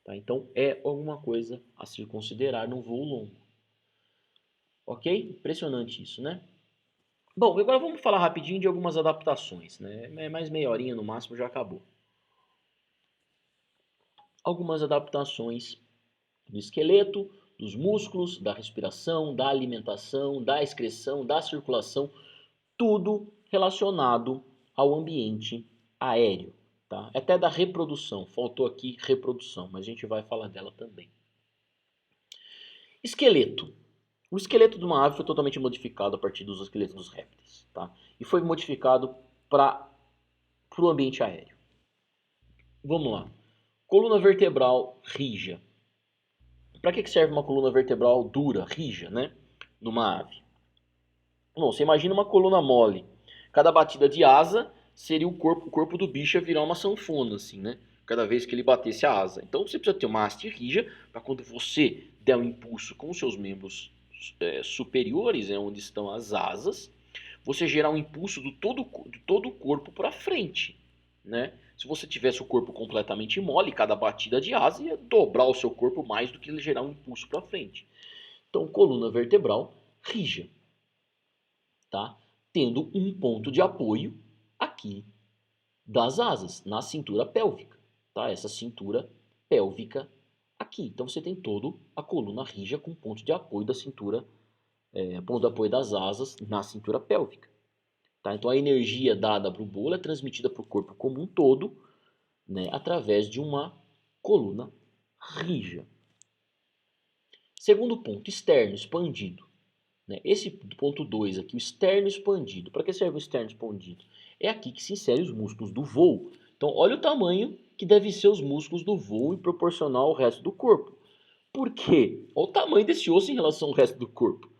Tá? Então é alguma coisa a se considerar num voo longo. Ok? Impressionante isso, né? Bom, agora vamos falar rapidinho de algumas adaptações, né? É mais meia horinha no máximo, já acabou. Algumas adaptações do esqueleto, dos músculos, da respiração, da alimentação, da excreção, da circulação, tudo relacionado ao ambiente aéreo, tá? Até da reprodução, faltou aqui reprodução, mas a gente vai falar dela também. Esqueleto. O esqueleto de uma ave foi totalmente modificado a partir dos esqueletos dos répteis, tá? E foi modificado para o ambiente aéreo. Vamos lá. Coluna vertebral rija. Para que serve uma coluna vertebral dura, rija, né? Numa ave? Bom, você imagina uma coluna mole. Cada batida de asa seria o corpo do bicho a virar uma sanfona, assim, né? Cada vez que ele batesse a asa. Então você precisa ter uma haste rija para quando você der um impulso com os seus membros superiores, onde estão as asas, você gerar um impulso de todo o corpo para frente, né? Se você tivesse o corpo completamente mole, cada batida de asa ia dobrar o seu corpo mais do que ele gerar um impulso para frente. Então, coluna vertebral rija, tá? Tendo um ponto de apoio aqui das asas, na cintura pélvica, tá? Essa cintura pélvica aqui. Então você tem todo a coluna rija com ponto de apoio da cintura, ponto de apoio das asas na cintura pélvica. Tá? Então a energia dada para o bolo é transmitida para o corpo como um todo, né, através de uma coluna rija. Segundo ponto, externo, expandido. Né? Esse ponto 2 aqui, o externo expandido. Para que serve o externo expandido? É aqui que se inserem os músculos do voo. Então, olha o tamanho que devem ser os músculos do voo e proporcional ao resto do corpo. Por quê? Olha o tamanho desse osso em relação ao resto do corpo.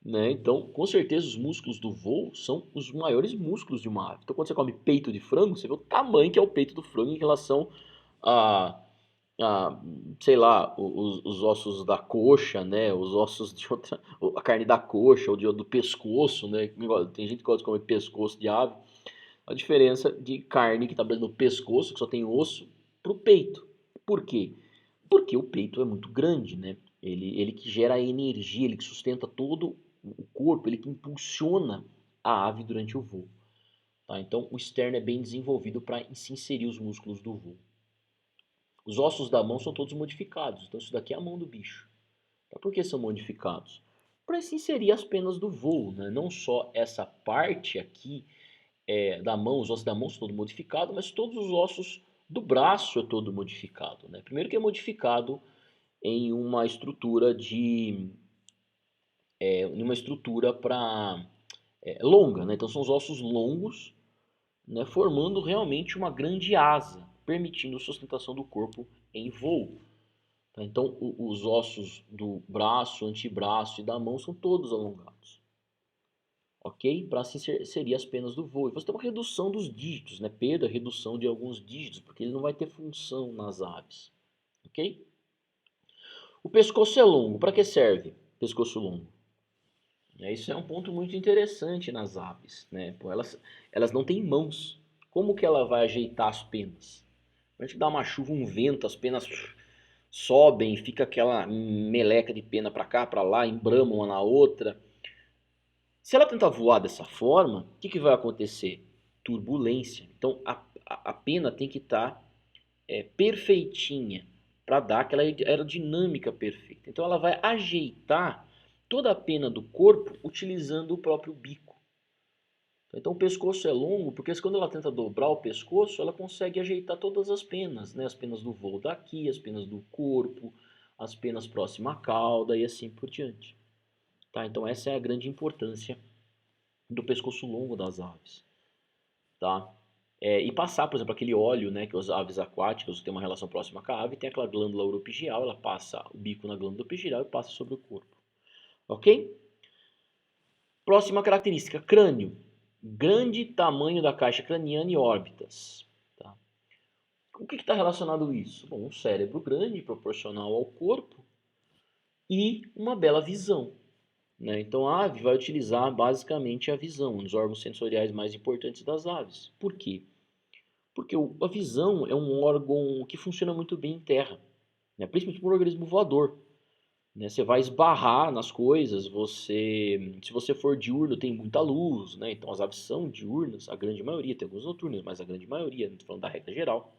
Né? Então, com certeza, os músculos do voo são os maiores músculos de uma ave. Então, quando você come peito de frango, você vê o tamanho que é o peito do frango em relação a, a sei lá, os ossos da coxa, né? Os ossos de outra, a carne da coxa ou do pescoço, né? Tem gente que gosta de comer pescoço de ave. A diferença de carne que está no pescoço, que só tem osso, para o peito. Por quê? Porque o peito é muito grande, né? Ele que gera a energia, ele que sustenta todo o corpo, ele que impulsiona a ave durante o voo. Tá? Então, o externo é bem desenvolvido para se inserir os músculos do voo. Os ossos da mão são todos modificados, então isso daqui é a mão do bicho. Tá? Por que são modificados? Para se inserir as penas do voo, né? Não só essa parte aqui da mão, os ossos da mão são todos modificados, mas todos os ossos do braço é todo modificado. Né? Primeiro que é modificado em uma estrutura para longa, né? Então são os ossos longos, né? Formando realmente uma grande asa, permitindo a sustentação do corpo em voo. Tá? Então os ossos do braço, antebraço e da mão são todos alongados, ok? Para se inserir as penas do voo. E você tem uma redução dos dígitos, né? Perda, redução de alguns dígitos, porque ele não vai ter função nas aves, ok? O pescoço é longo. Para que serve pescoço longo? Isso é um ponto muito interessante nas aves, né? Pô, elas não têm mãos. Como que ela vai ajeitar as penas? A gente dá uma chuva, um vento, as penas sobem, fica aquela meleca de pena para cá, para lá, embrama uma na outra. Se ela tentar voar dessa forma, o que vai acontecer? Turbulência. Então a pena tem que estar perfeitinha para dar aquela aerodinâmica perfeita. Então ela vai ajeitar toda a pena do corpo utilizando o próprio bico. Então o pescoço é longo porque quando ela tenta dobrar o pescoço, ela consegue ajeitar todas as penas, né? As penas do voo daqui, as penas do corpo, as penas próximas à cauda e assim por diante. Tá? Então essa é a grande importância do pescoço longo das aves. Tá? e passar, por exemplo, aquele óleo, né, que as aves aquáticas têm uma relação próxima com a ave, tem aquela glândula oropigial, ela passa o bico na glândula oropigial e passa sobre o corpo. Ok? Próxima característica, crânio. Grande tamanho da caixa craniana e órbitas. Tá? O que está relacionado a isso? Bom, um cérebro grande, proporcional ao corpo, e uma bela visão. Né? Então a ave vai utilizar basicamente a visão, um dos órgãos sensoriais mais importantes das aves. Por quê? Porque a visão é um órgão que funciona muito bem em terra, né? Principalmente para um organismo voador. Né? Você vai esbarrar nas coisas, se você for diurno tem muita luz, né? Então as aves são diurnas, a grande maioria, tem algumas noturnas, mas a grande maioria, estou falando da regra geral,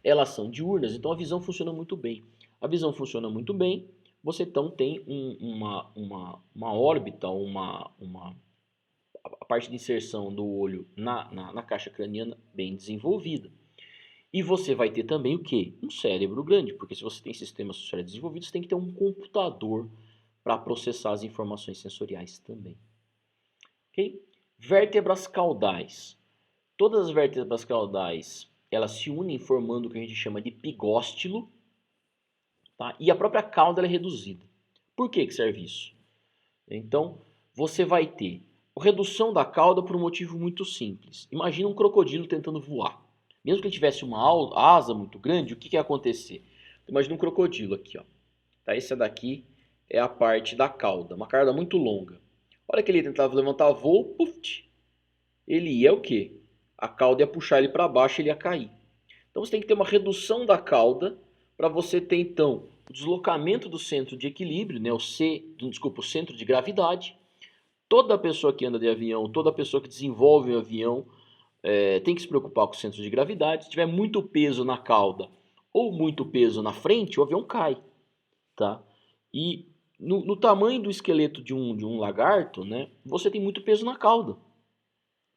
elas são diurnas, então a visão funciona muito bem. A visão funciona muito bem, você então tem uma órbita, a parte de inserção do olho na caixa craniana bem desenvolvida. E você vai ter também o quê? Um cérebro grande, porque se você tem sistemas sensoriais desenvolvidos, você tem que ter um computador para processar as informações sensoriais também. Ok? Vértebras caudais. Todas as vértebras caudais, elas se unem formando o que a gente chama de pigóstilo, tá? E a própria cauda ela é reduzida. Por que serve isso? Então, você vai ter a redução da cauda por um motivo muito simples. Imagina um crocodilo tentando voar. Mesmo que ele tivesse uma asa muito grande, o que ia acontecer? Imagina um crocodilo aqui, ó. Tá, essa daqui é a parte da cauda, uma cauda muito longa. A hora que ele tentava levantar voo, puf, ele ia o quê? A cauda ia puxar ele para baixo e ele ia cair. Então você tem que ter uma redução da cauda para você ter então o deslocamento do centro de equilíbrio, né, o centro de gravidade. Toda pessoa que anda de avião, toda pessoa que desenvolve um avião tem que se preocupar com o centro de gravidade. Se tiver muito peso na cauda ou muito peso na frente, o avião cai. Tá? E no tamanho do esqueleto de um lagarto, né, você tem muito peso na cauda.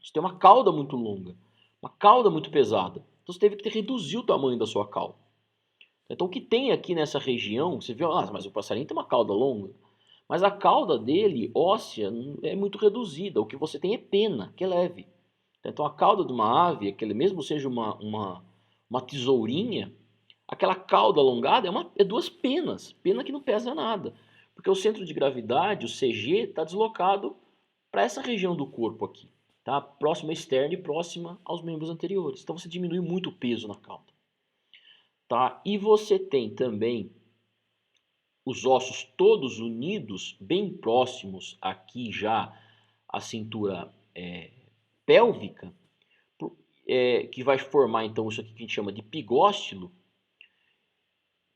Você tem uma cauda muito longa, uma cauda muito pesada. Então você teve que reduzir o tamanho da sua cauda. Então o que tem aqui nessa região, você viu, mas o passarinho tem uma cauda longa. Mas a cauda dele, óssea, é muito reduzida. O que você tem é pena, que é leve. Então a cauda de uma ave, aquele, mesmo seja uma tesourinha, aquela cauda alongada é duas penas. Pena que não pesa nada. Porque o centro de gravidade, o CG, está deslocado para essa região do corpo aqui. Tá? Próxima externa e próxima aos membros anteriores. Então você diminui muito o peso na cauda. Tá? E você tem também os ossos todos unidos, bem próximos aqui já à cintura pélvica, que vai formar então isso aqui que a gente chama de pigóstilo,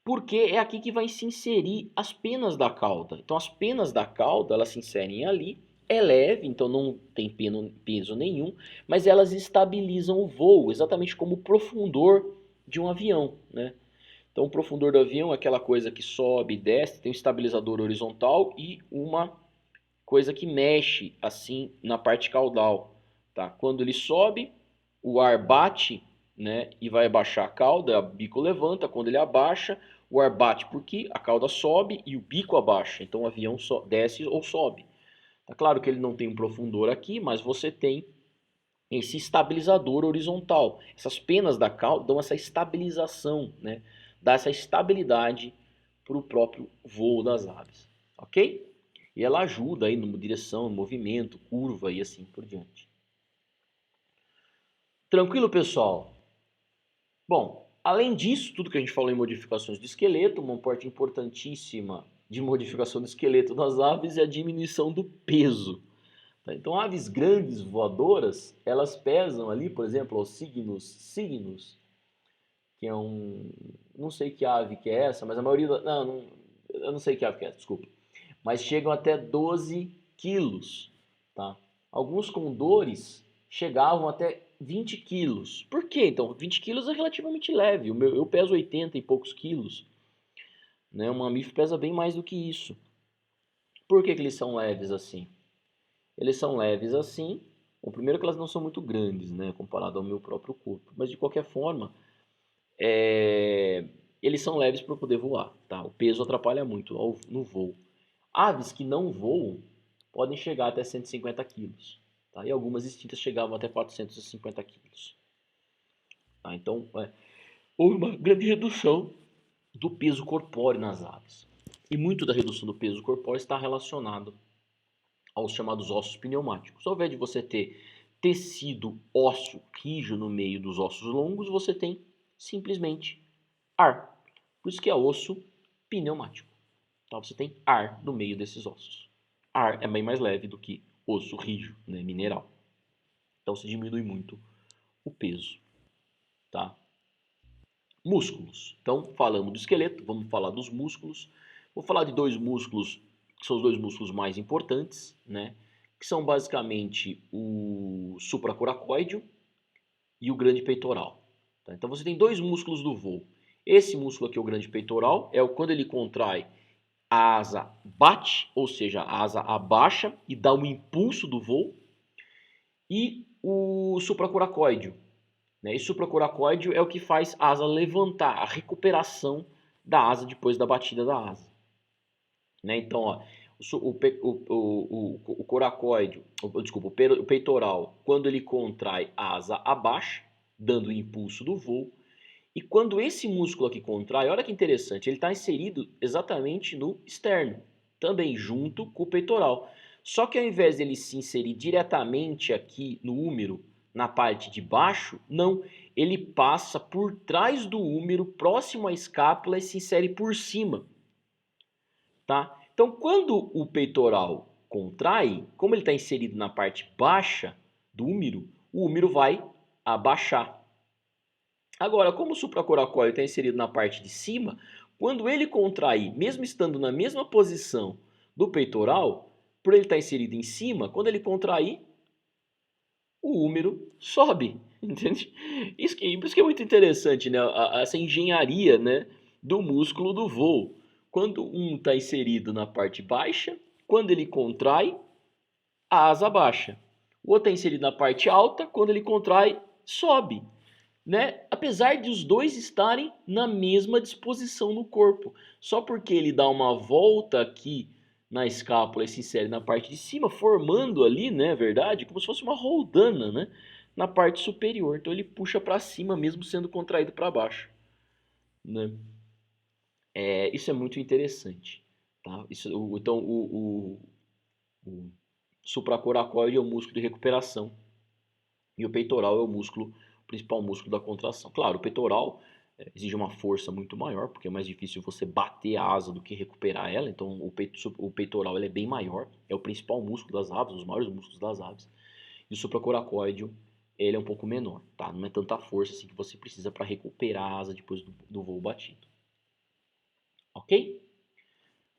porque é aqui que vai se inserir as penas da cauda. Então as penas da cauda, elas se inserem ali, é leve, então não tem peso nenhum, mas elas estabilizam o voo, exatamente como o profundor de um avião, né? Então o profundor do avião é aquela coisa que sobe e desce, tem um estabilizador horizontal e uma coisa que mexe assim na parte caudal, tá? Quando ele sobe, o ar bate, né, e vai baixar a cauda, o bico levanta, quando ele abaixa, o ar bate porque a cauda sobe e o bico abaixa, então o avião desce ou sobe. Tá claro que ele não tem um profundor aqui, mas você tem esse estabilizador horizontal. Essas penas da cauda dão essa estabilização, né? Dá essa estabilidade para o próprio voo das aves, ok? E ela ajuda aí numa direção, movimento, curva e assim por diante. Tranquilo, pessoal? Bom, além disso, tudo que a gente falou em modificações do esqueleto, uma parte importantíssima de modificação do esqueleto das aves é a diminuição do peso. Tá? Então, aves grandes voadoras, elas pesam ali, por exemplo, os cygnos, que é não sei que ave que é essa, mas a maioria, eu não sei que ave que é essa, desculpa, mas chegam até 12 quilos, tá? Alguns condores chegavam até 20 quilos. Por quê? Então, 20 quilos é relativamente leve, eu peso 80 e poucos quilos, né? Um mamífero pesa bem mais do que isso. Por que eles são leves assim? Eles são leves assim. Bom, primeiro que elas não são muito grandes, né, comparado ao meu próprio corpo. Mas de qualquer forma, eles são leves para poder voar. Tá? O peso atrapalha muito no voo. Aves que não voam podem chegar até 150 quilos. tá? E algumas extintas chegavam até 450 quilos. Tá? Então, houve uma grande redução do peso corpóreo nas aves. E muito da redução do peso corpóreo está relacionado aos chamados ossos pneumáticos. Ao invés de você ter tecido ósseo rígido no meio dos ossos longos, você tem simplesmente ar. Por isso que é osso pneumático. Então você tem ar no meio desses ossos. Ar é bem mais leve do que osso rígido, né, mineral. Então você diminui muito o peso, tá? Músculos. Então falamos do esqueleto, vamos falar dos músculos. Vou falar de dois músculos, que são os dois músculos mais importantes, né? Que são basicamente o supracoracóideo e o grande peitoral. Tá? Então você tem dois músculos do voo. Esse músculo aqui, o grande peitoral, é quando ele contrai, a asa bate, ou seja, a asa abaixa e dá um impulso do voo. E o supracoracóideo, né? E supracoracóideo é o que faz a asa levantar, a recuperação da asa depois da batida da asa. Né? Então, ó, o coracóide, desculpa, o peitoral, quando ele contrai, a asa abaixa, dando o impulso do voo. E quando esse músculo aqui contrai, olha que interessante, ele está inserido exatamente no externo, também junto com o peitoral. Só que ao invés dele se inserir diretamente aqui no úmero, na parte de baixo, não, ele passa por trás do úmero, próximo à escápula, e se insere por cima, tá? Então, quando o peitoral contrai, como ele está inserido na parte baixa do úmero, o úmero vai abaixar. Agora, como o supracoracóide está inserido na parte de cima, quando ele contrair, mesmo estando na mesma posição do peitoral, por ele estar inserido em cima, quando ele contrair, o úmero sobe, entende? Por isso que é muito interessante, né? Essa engenharia, né, do músculo do voo. Quando um está inserido na parte baixa, quando ele contrai, a asa baixa. O outro está inserido na parte alta, quando ele contrai, sobe. Né? Apesar de os dois estarem na mesma disposição no corpo. Só porque ele dá uma volta aqui na escápula e se insere na parte de cima, formando ali, né, verdade, como se fosse uma roldana, né, na parte superior. Então ele puxa para cima mesmo sendo contraído para baixo, né? Isso é muito interessante, tá? Então o supracoracóide é o músculo de recuperação e o peitoral é o principal músculo da contração. Claro, o peitoral exige uma força muito maior, porque é mais difícil você bater a asa do que recuperar ela. Então o peitoral ele é bem maior, é o principal músculo das aves, um dos maiores músculos das aves. E o supracoracóide ele é um pouco menor, tá? Não é tanta força assim que você precisa para recuperar a asa depois do voo batido. Ok?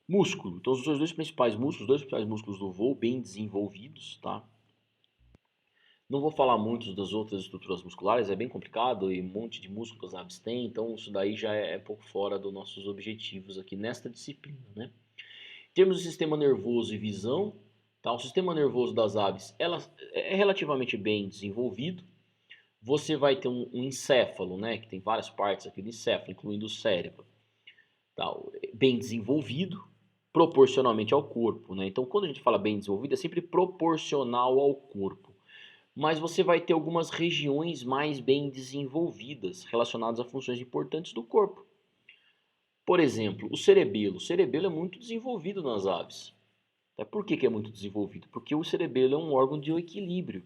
Músculo. Então os dois principais músculos do voo bem desenvolvidos, tá? Não vou falar muito das outras estruturas musculares, é bem complicado e um monte de músculos as aves têm, então isso daí já é um pouco fora dos nossos objetivos aqui nesta disciplina, né? Temos o sistema nervoso e visão, tá? O sistema nervoso das aves é relativamente bem desenvolvido. Você vai ter um encéfalo, né? Que tem várias partes aqui do encéfalo, incluindo o cérebro, tá? Bem desenvolvido, proporcionalmente ao corpo, né? Então quando a gente fala bem desenvolvido, é sempre proporcional ao corpo. Mas você vai ter algumas regiões mais bem desenvolvidas relacionadas a funções importantes do corpo. Por exemplo, o cerebelo. O cerebelo é muito desenvolvido nas aves. Por que é muito desenvolvido? Porque o cerebelo é um órgão de equilíbrio,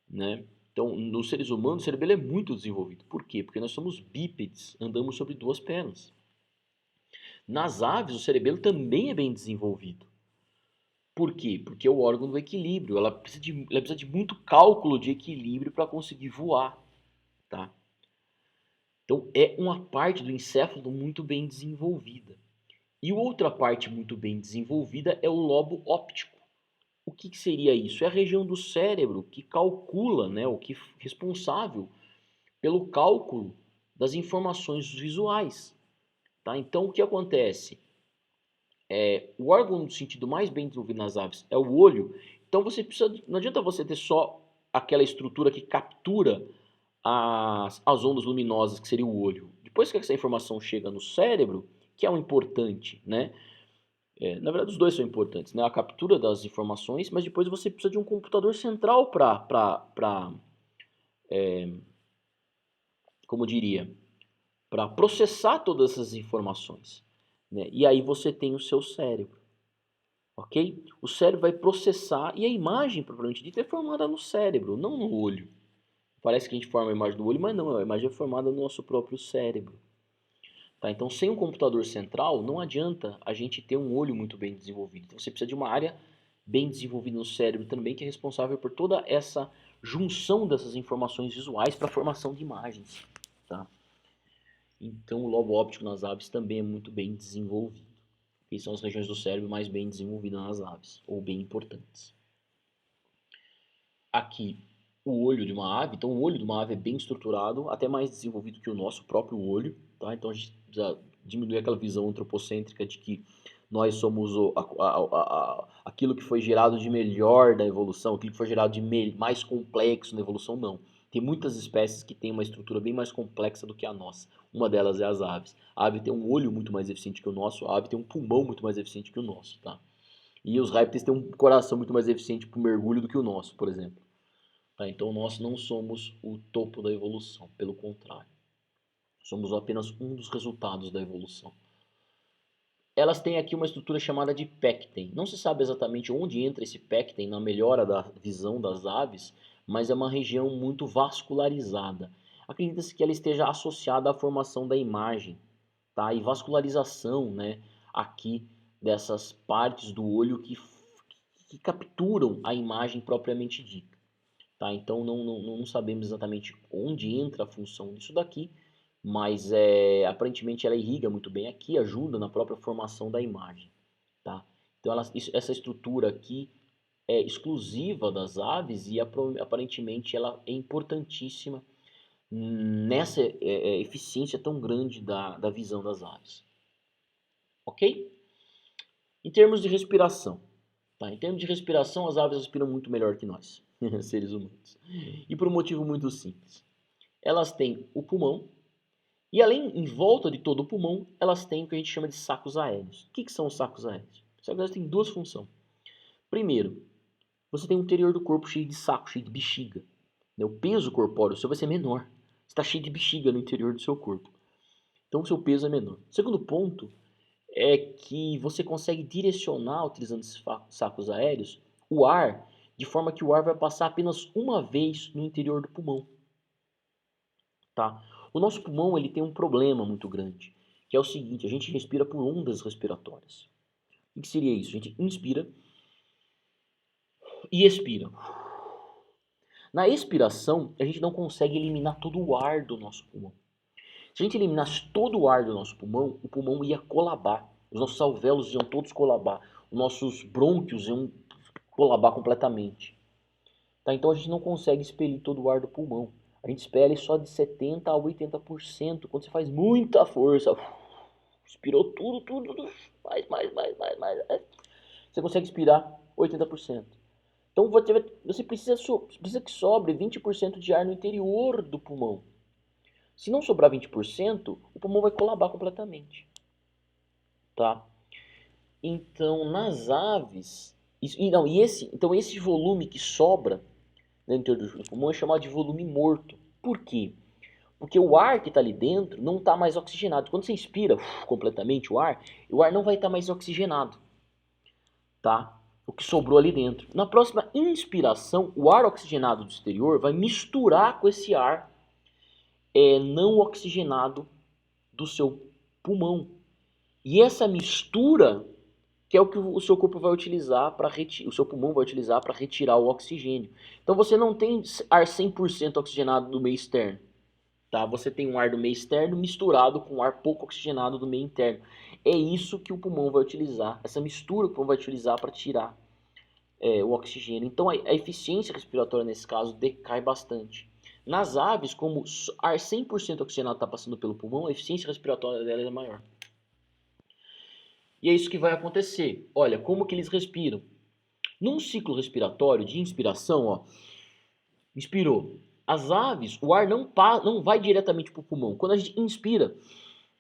né? Então, nos seres humanos, o cerebelo é muito desenvolvido. Por quê? Porque nós somos bípedes, andamos sobre duas pernas. Nas aves, o cerebelo também é bem desenvolvido. Por quê? Porque é o órgão do equilíbrio. Ela precisa de muito cálculo de equilíbrio para conseguir voar, tá? Então é uma parte do encéfalo muito bem desenvolvida. E outra parte muito bem desenvolvida é o lobo óptico. O que seria isso? É a região do cérebro que calcula, né, o que é responsável pelo cálculo das informações visuais, tá? Então o que acontece? O órgão no sentido mais bem desenvolvido nas aves é o olho. Então não adianta você ter só aquela estrutura que captura as ondas luminosas, que seria o olho. Depois que essa informação chega no cérebro, que é o importante, né? Na verdade, os dois são importantes, né? A captura das informações, mas depois você precisa de um computador central para, como diria, para processar todas essas informações, né? E aí você tem o seu cérebro, ok? O cérebro vai processar e a imagem, propriamente dita, é formada no cérebro, não no olho. Parece que a gente forma a imagem do olho, mas não, a imagem é formada no nosso próprio cérebro. Tá? Então, sem um computador central, não adianta a gente ter um olho muito bem desenvolvido. Então, você precisa de uma área bem desenvolvida no cérebro também, que é responsável por toda essa junção dessas informações visuais para a formação de imagens. Tá? Então, o lobo óptico nas aves também é muito bem desenvolvido. Que são as regiões do cérebro mais bem desenvolvidas nas aves, ou bem importantes. Aqui, o olho de uma ave. Então, o olho de uma ave é bem estruturado, até mais desenvolvido que o nosso próprio olho. Tá? Então, a gente precisa diminuir aquela visão antropocêntrica de que nós somos aquilo que foi gerado de melhor da evolução, aquilo que foi gerado de mais complexo na evolução, não. Tem muitas espécies que têm uma estrutura bem mais complexa do que a nossa. Uma delas é as aves. A ave tem um olho muito mais eficiente que o nosso, a ave tem um pulmão muito mais eficiente que o nosso. Tá? E os répteis têm um coração muito mais eficiente para o mergulho do que o nosso, por exemplo. Tá? Então nós não somos o topo da evolução, pelo contrário. Somos apenas um dos resultados da evolução. Elas têm aqui uma estrutura chamada de pecten. Não se sabe exatamente onde entra esse pecten na melhora da visão das aves, mas é uma região muito vascularizada. Acredita-se que ela esteja associada à formação da imagem, tá? E vascularização, né, aqui dessas partes do olho que capturam a imagem propriamente dita. Tá? Então não sabemos exatamente onde entra a função disso daqui, mas aparentemente ela irriga muito bem aqui, ajuda na própria formação da imagem. Tá? Então essa estrutura aqui é exclusiva das aves e aparentemente ela é importantíssima nessa eficiência tão grande da visão das aves. Ok? Em termos de respiração. Tá? Em termos de respiração, as aves respiram muito melhor que nós, seres humanos. E por um motivo muito simples. Elas têm o pulmão, e além, em volta de todo o pulmão, elas têm o que a gente chama de sacos aéreos. O que são os sacos aéreos? Os sacos aéreos têm duas funções. Primeiro, você tem o interior do corpo cheio de saco, cheio de bexiga. O peso corpóreo seu vai ser menor. Você está cheio de bexiga no interior do seu corpo. Então o seu peso é menor. Segundo ponto é que você consegue direcionar, utilizando esses sacos aéreos, o ar, de forma que o ar vai passar apenas uma vez no interior do pulmão. Tá? O nosso pulmão ele tem um problema muito grande, que é o seguinte, a gente respira por ondas respiratórias. O que seria isso? A gente inspira e expira. Na expiração, a gente não consegue eliminar todo o ar do nosso pulmão. Se a gente eliminasse todo o ar do nosso pulmão, o pulmão ia colabar. Os nossos alvéolos iam todos colabar. Os nossos brônquios iam colabar completamente. Tá? Então a gente não consegue expelir todo o ar do pulmão. A gente expele só de 70% a 80%. Quando você faz muita força, expirou tudo, mais. Você consegue expirar 80%. Então você precisa que sobre 20% de ar no interior do pulmão. Se não sobrar 20%, o pulmão vai colabar completamente. Tá? Então, nas aves... Então esse volume que sobra dentro do pulmão é chamado de volume morto. Por quê? Porque o ar que está ali dentro não está mais oxigenado. Quando você inspira completamente o ar não vai estar mais oxigenado. Tá? O que sobrou ali dentro. Na próxima inspiração, o ar oxigenado do exterior vai misturar com esse ar não oxigenado do seu pulmão. E essa mistura que é o que o seu corpo vai utilizar para o seu pulmão vai utilizar para retirar o oxigênio. Então você não tem ar 100% oxigenado do meio externo, tá? Você tem um ar do meio externo misturado com ar pouco oxigenado do meio interno. É isso que o pulmão vai utilizar, essa mistura que o pulmão vai utilizar para tirar o oxigênio. Então a eficiência respiratória nesse caso decai bastante. Nas aves, como ar 100% oxigenado está passando pelo pulmão, a eficiência respiratória dela é maior. E é isso que vai acontecer. Olha, como que eles respiram? Num ciclo respiratório de inspiração, ó, inspirou. As aves, o ar não vai diretamente para o pulmão. Quando a gente inspira,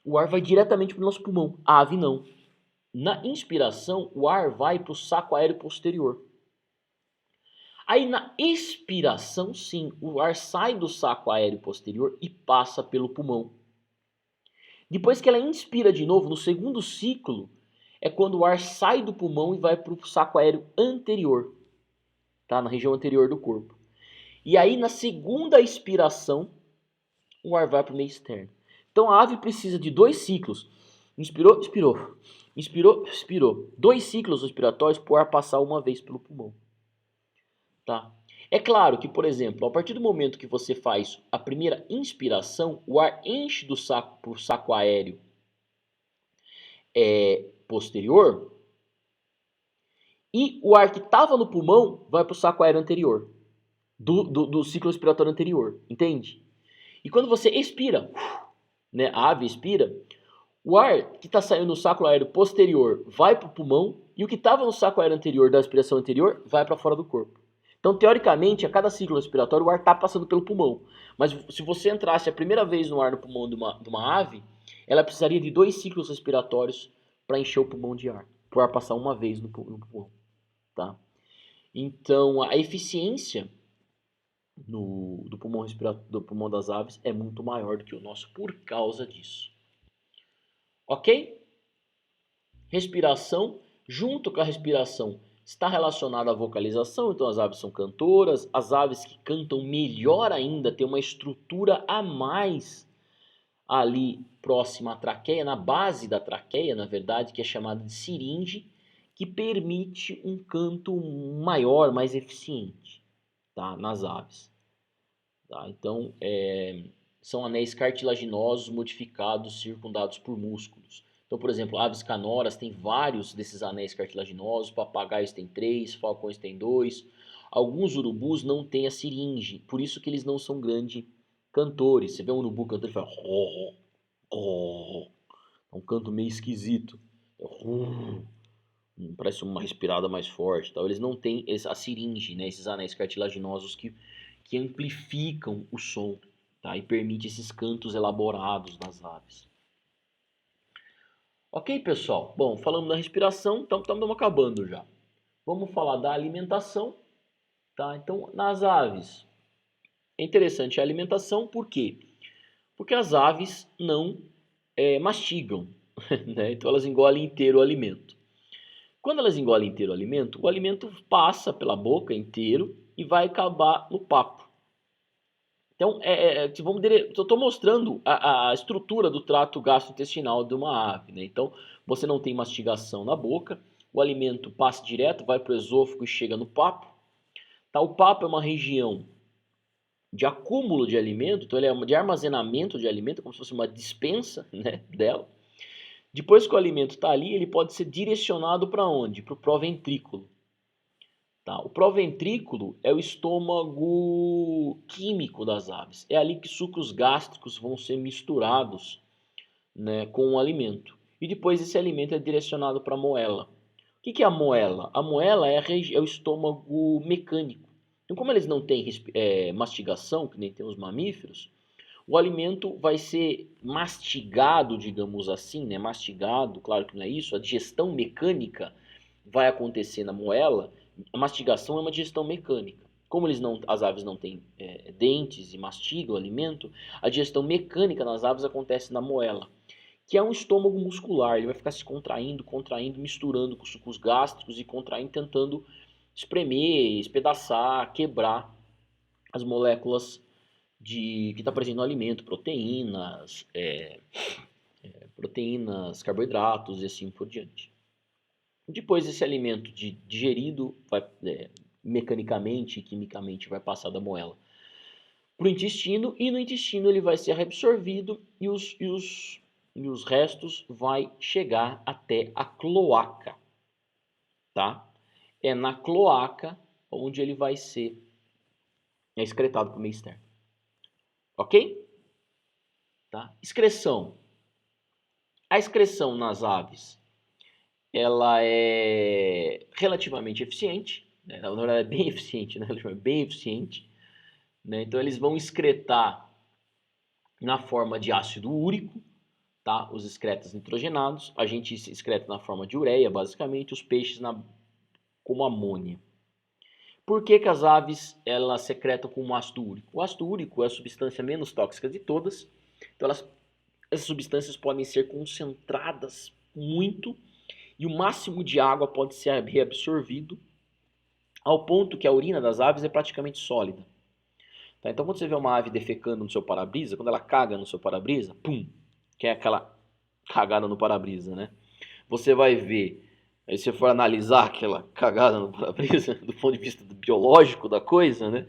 o ar vai diretamente para o nosso pulmão. A ave não. Na inspiração, o ar vai para o saco aéreo posterior. Aí na expiração, sim, o ar sai do saco aéreo posterior e passa pelo pulmão. Depois que ela inspira de novo, no segundo ciclo, é quando o ar sai do pulmão e vai para o saco aéreo anterior, tá? Na região anterior do corpo. E aí na segunda expiração, o ar vai para o meio externo. Então a ave precisa de 2 ciclos. Inspirou, expirou. Inspirou, expirou. 2 ciclos respiratórios para o ar passar uma vez pelo pulmão. Tá? É claro que, por exemplo, a partir do momento que você faz a primeira inspiração, o ar enche do saco para o saco aéreo posterior e o ar que estava no pulmão vai para o saco aéreo anterior, do ciclo respiratório anterior, entende? E quando você expira, né, a ave expira, o ar que está saindo no saco aéreo posterior vai para o pulmão e o que estava no saco aéreo anterior da respiração anterior vai para fora do corpo. Então, teoricamente, a cada ciclo respiratório o ar está passando pelo pulmão. Mas se você entrasse a primeira vez no ar no pulmão de uma ave, ela precisaria de 2 ciclos respiratórios para encher o pulmão de ar. Para o ar passar uma vez no pulmão. Tá? Então, a eficiência do pulmão das aves é muito maior do que o nosso por causa disso. Ok? Respiração, junto com a respiração, está relacionada à vocalização, então as aves são cantoras, as aves que cantam melhor ainda têm uma estrutura a mais ali próxima à traqueia, na base da traqueia, na verdade, que é chamada de siringe, que permite um canto maior, mais eficiente, tá? Nas aves. Tá? Então, são anéis cartilaginosos modificados, circundados por músculos. Então, por exemplo, aves canoras têm vários desses anéis cartilaginosos, papagaios têm 3, falcões têm 2. Alguns urubus não têm a siringe, por isso que eles não são grandes cantores. Você vê um urubu cantando, ele fala oh, oh. É um canto meio esquisito. Parece uma respirada mais forte. Tal. Eles não têm a siringe, né, esses anéis cartilaginosos que amplificam o som, tá? E permite esses cantos elaborados das aves. Ok, pessoal? Bom, falando da respiração, estamos acabando já. Vamos falar da alimentação, tá? Então, nas aves, é interessante a alimentação, por quê? Porque as aves não mastigam, né? Então elas engolem inteiro o alimento. Quando elas engolem inteiro o alimento passa pela boca inteiro e vai acabar no papo. Então, eu estou mostrando a estrutura do trato gastrointestinal de uma ave, né? Então, você não tem mastigação na boca, o alimento passa direto, vai para o esôfago e chega no papo. Tá? O papo é uma região de acúmulo de alimento, então ele é de armazenamento de alimento, como se fosse uma dispensa, né, dela. Depois que o alimento está ali, ele pode ser direcionado para onde? Para o proventrículo. Tá? O proventrículo é o estômago químico das aves. É ali que sucos gástricos vão ser misturados, né, com o alimento. E depois esse alimento é direcionado para a moela. O que é a moela? A moela é o estômago mecânico. Então, como eles não têm mastigação, que nem tem os mamíferos, o alimento vai ser mastigado, digamos assim, né? Mastigado, claro que não é isso, a digestão mecânica vai acontecer na moela. A mastigação é uma digestão mecânica. Como as aves não têm dentes e mastigam o alimento, a digestão mecânica nas aves acontece na moela, que é um estômago muscular. Ele vai ficar se contraindo, contraindo, misturando com os sucos gástricos e contraindo, tentando espremer, espedaçar, quebrar as moléculas que está presente no alimento, proteínas, carboidratos e assim por diante. Depois esse alimento digerido, mecanicamente e quimicamente vai passar da moela para o intestino, e no intestino ele vai ser reabsorvido e os restos vai chegar até a cloaca, tá? É na cloaca onde ele vai ser excretado para o meio externo. Ok? Tá? Excreção. A excreção nas aves, ela é relativamente eficiente, né? Na verdade é bem eficiente, né? É bem eficiente, né? Então eles vão excretar na forma de ácido úrico, tá? Os excretas nitrogenados, a gente excreta na forma de ureia, basicamente, os peixes como amônia. Por que que as aves elas secretam como ácido úrico? O ácido úrico é a substância menos tóxica de todas, então essas substâncias podem ser concentradas muito e o máximo de água pode ser reabsorvido ao ponto que a urina das aves é praticamente sólida. Tá? Então quando você vê uma ave defecando no seu para-brisa, quando ela caga no seu para-brisa, pum, que é aquela cagada no para-brisa, né? Você vai ver, aí se você for analisar aquela cagada no para-brisa, do ponto de vista biológico da coisa, né?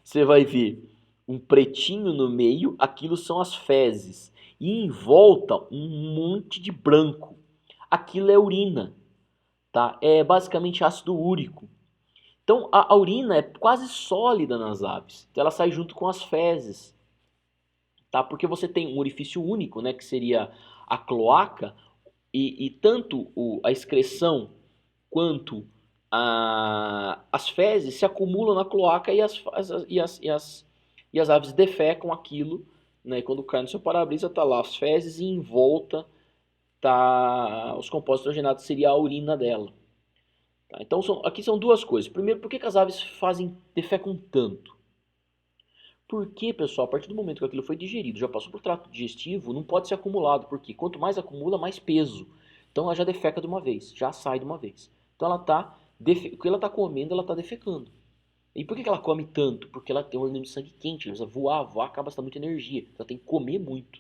Você vai ver um pretinho no meio, aquilo são as fezes. E em volta um monte de branco. Aquilo é urina, tá? É basicamente ácido úrico. Então a urina é quase sólida nas aves. Então ela sai junto com as fezes, tá? Porque você tem um orifício único, né, que seria a cloaca, e tanto a excreção quanto as fezes se acumulam na cloaca e as aves defecam aquilo, né? E quando cai no seu para-brisa, tá lá as fezes e em volta tá os compostos nitrogenados, seria a urina dela. Tá? Então aqui são duas coisas. Primeiro, por que as aves defecam tanto? Porque, pessoal, a partir do momento que aquilo foi digerido, já passou por trato digestivo, não pode ser acumulado, porque quanto mais acumula, mais peso. Então ela já defeca de uma vez, já sai de uma vez. Então o que ela está comendo, ela está defecando. E por que ela come tanto? Porque ela tem um organismo de sangue quente, ela precisa voar acaba gastando muita energia. Ela tem que comer muito.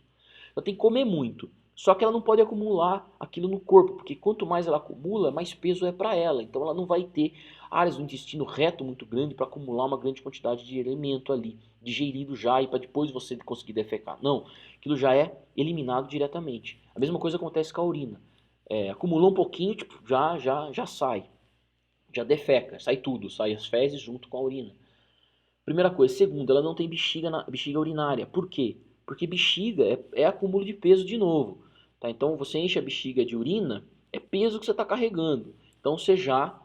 Ela tem que comer muito. Só que ela não pode acumular aquilo no corpo, porque quanto mais ela acumula, mais peso é para ela. Então ela não vai ter áreas do intestino reto muito grande para acumular uma grande quantidade de alimento ali, digerido já e para depois você conseguir defecar. Não, aquilo já é eliminado diretamente. A mesma coisa acontece com a urina. Acumulou um pouquinho, tipo, já sai, já defeca, sai tudo, sai as fezes junto com a urina. Primeira coisa. Segundo, ela não tem bexiga urinária. Por quê? Porque bexiga é acúmulo de peso de novo. Tá? Então você enche a bexiga de urina, é peso que você está carregando. Então você já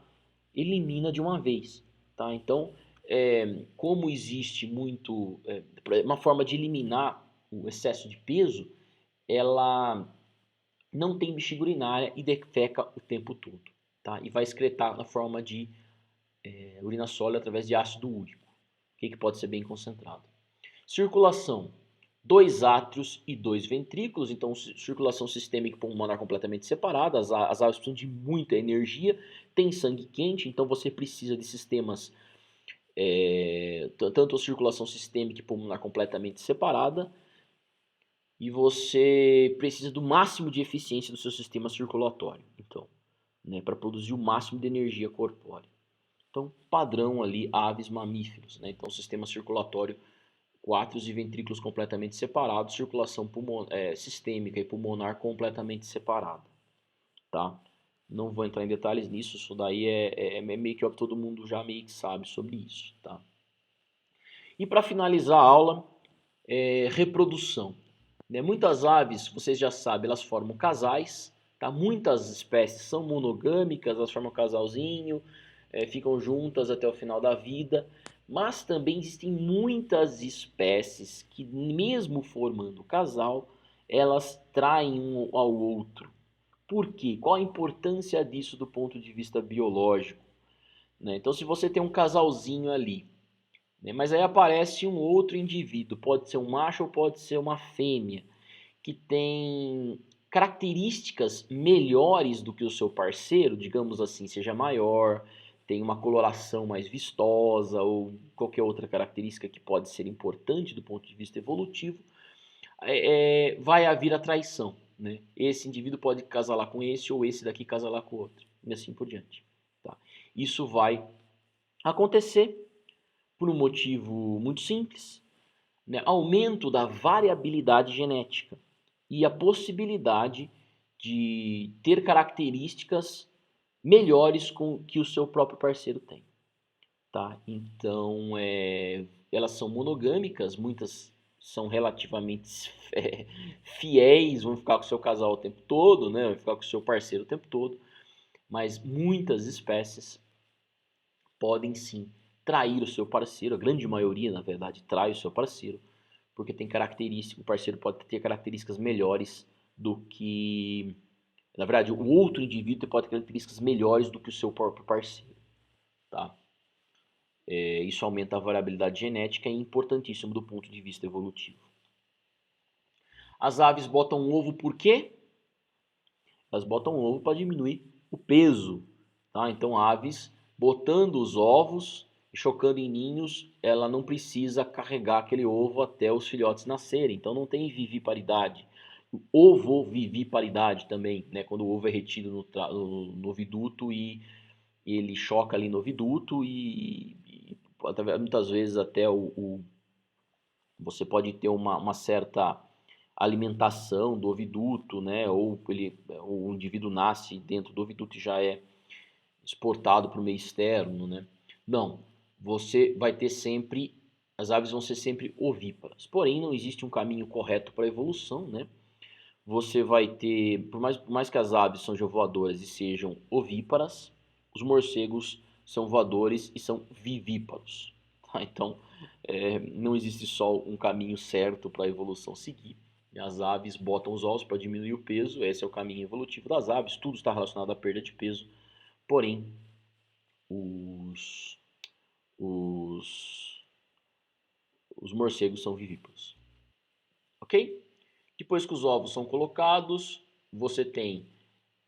elimina de uma vez. Tá? Então, como existe uma forma de eliminar o excesso de peso, ela não tem bexiga urinária e defeca o tempo todo. Tá? E vai excretar na forma de urina sólida através de ácido úrico, que pode ser bem concentrado. Circulação. 2 átrios e 2 ventrículos, então circulação sistêmica e pulmonar completamente separada. As aves precisam de muita energia, tem sangue quente, então você precisa de sistemas, tanto a circulação sistêmica e pulmonar completamente separada, e você precisa do máximo de eficiência do seu sistema circulatório, então, né, para produzir o máximo de energia corpórea. Então, padrão ali, aves, mamíferos, né? Então, sistema circulatório, átrios e ventrículos completamente separados, circulação sistêmica e pulmonar completamente separada, tá? Não vou entrar em detalhes nisso, isso daí é meio que todo mundo já meio que sabe sobre isso, tá? E para finalizar a aula, reprodução. Né? Muitas aves, vocês já sabem, elas formam casais, tá? Muitas espécies são monogâmicas, elas formam um casalzinho, ficam juntas até o final da vida, mas também existem muitas espécies que, mesmo formando casal, elas traem um ao outro. Por quê? Qual a importância disso do ponto de vista biológico? Né? Então, se você tem um casalzinho ali, né, mas aí aparece um outro indivíduo, pode ser um macho ou pode ser uma fêmea, que tem características melhores do que o seu parceiro, digamos assim, seja maior, tem uma coloração mais vistosa ou qualquer outra característica que pode ser importante do ponto de vista evolutivo, vai haver a traição. Né? Esse indivíduo pode casalar com esse ou esse daqui casalar com o outro, e assim por diante. Tá? Isso vai acontecer por um motivo muito simples, né? Aumento da variabilidade genética e a possibilidade de ter características melhores que o seu próprio parceiro tem. Tá? Então, elas são monogâmicas, muitas são relativamente fiéis, vão ficar com o seu casal o tempo todo, né? Vão ficar com o seu parceiro o tempo todo, mas muitas espécies podem sim trair o seu parceiro, a grande maioria, na verdade, trai o seu parceiro, porque tem características, o parceiro pode ter características melhores do que... Na verdade, o outro indivíduo pode ter características melhores do que o seu próprio parceiro, tá? Isso aumenta a variabilidade genética e é importantíssimo do ponto de vista evolutivo. As aves botam ovo por quê? Elas botam ovo para diminuir o peso, tá? Então, aves botando os ovos e chocando em ninhos, ela não precisa carregar aquele ovo até os filhotes nascerem. Então, não tem viviparidade. Ovoviviparidade também, né? Quando o ovo é retido no oviduto e ele choca ali no oviduto e muitas vezes até você pode ter uma certa alimentação do oviduto, né? Ou o indivíduo nasce dentro do oviduto e já é exportado para o meio externo, né? Não, você vai ter sempre, as aves vão ser sempre ovíparas. Porém, não existe um caminho correto para a evolução, né? Você vai ter, por mais que as aves sejam voadoras e sejam ovíparas, os morcegos são voadores e são vivíparos. Tá? Então, não existe só um caminho certo para a evolução seguir. As aves botam os ovos para diminuir o peso, esse é o caminho evolutivo das aves, tudo está relacionado à perda de peso, porém, os, os, os morcegos são vivíparos. Ok? Depois que os ovos são colocados, você tem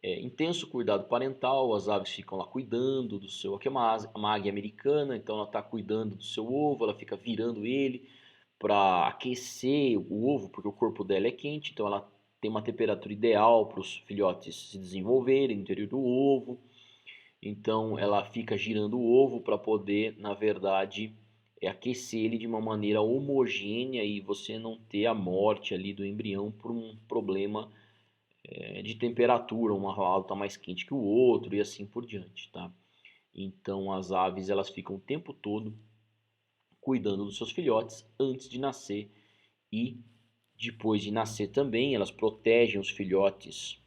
intenso cuidado parental, as aves ficam lá cuidando do seu, aqui é uma águia americana, então ela está cuidando do seu ovo, ela fica virando ele para aquecer o ovo, porque o corpo dela é quente, então ela tem uma temperatura ideal para os filhotes se desenvolverem no interior do ovo. Então ela fica girando o ovo para poder, na verdade, aquecer ele de uma maneira homogênea e você não ter a morte ali do embrião por um problema de temperatura, uma ala está mais quente que o outro e assim por diante, tá? Então as aves elas ficam o tempo todo cuidando dos seus filhotes antes de nascer e depois de nascer também, elas protegem os filhotes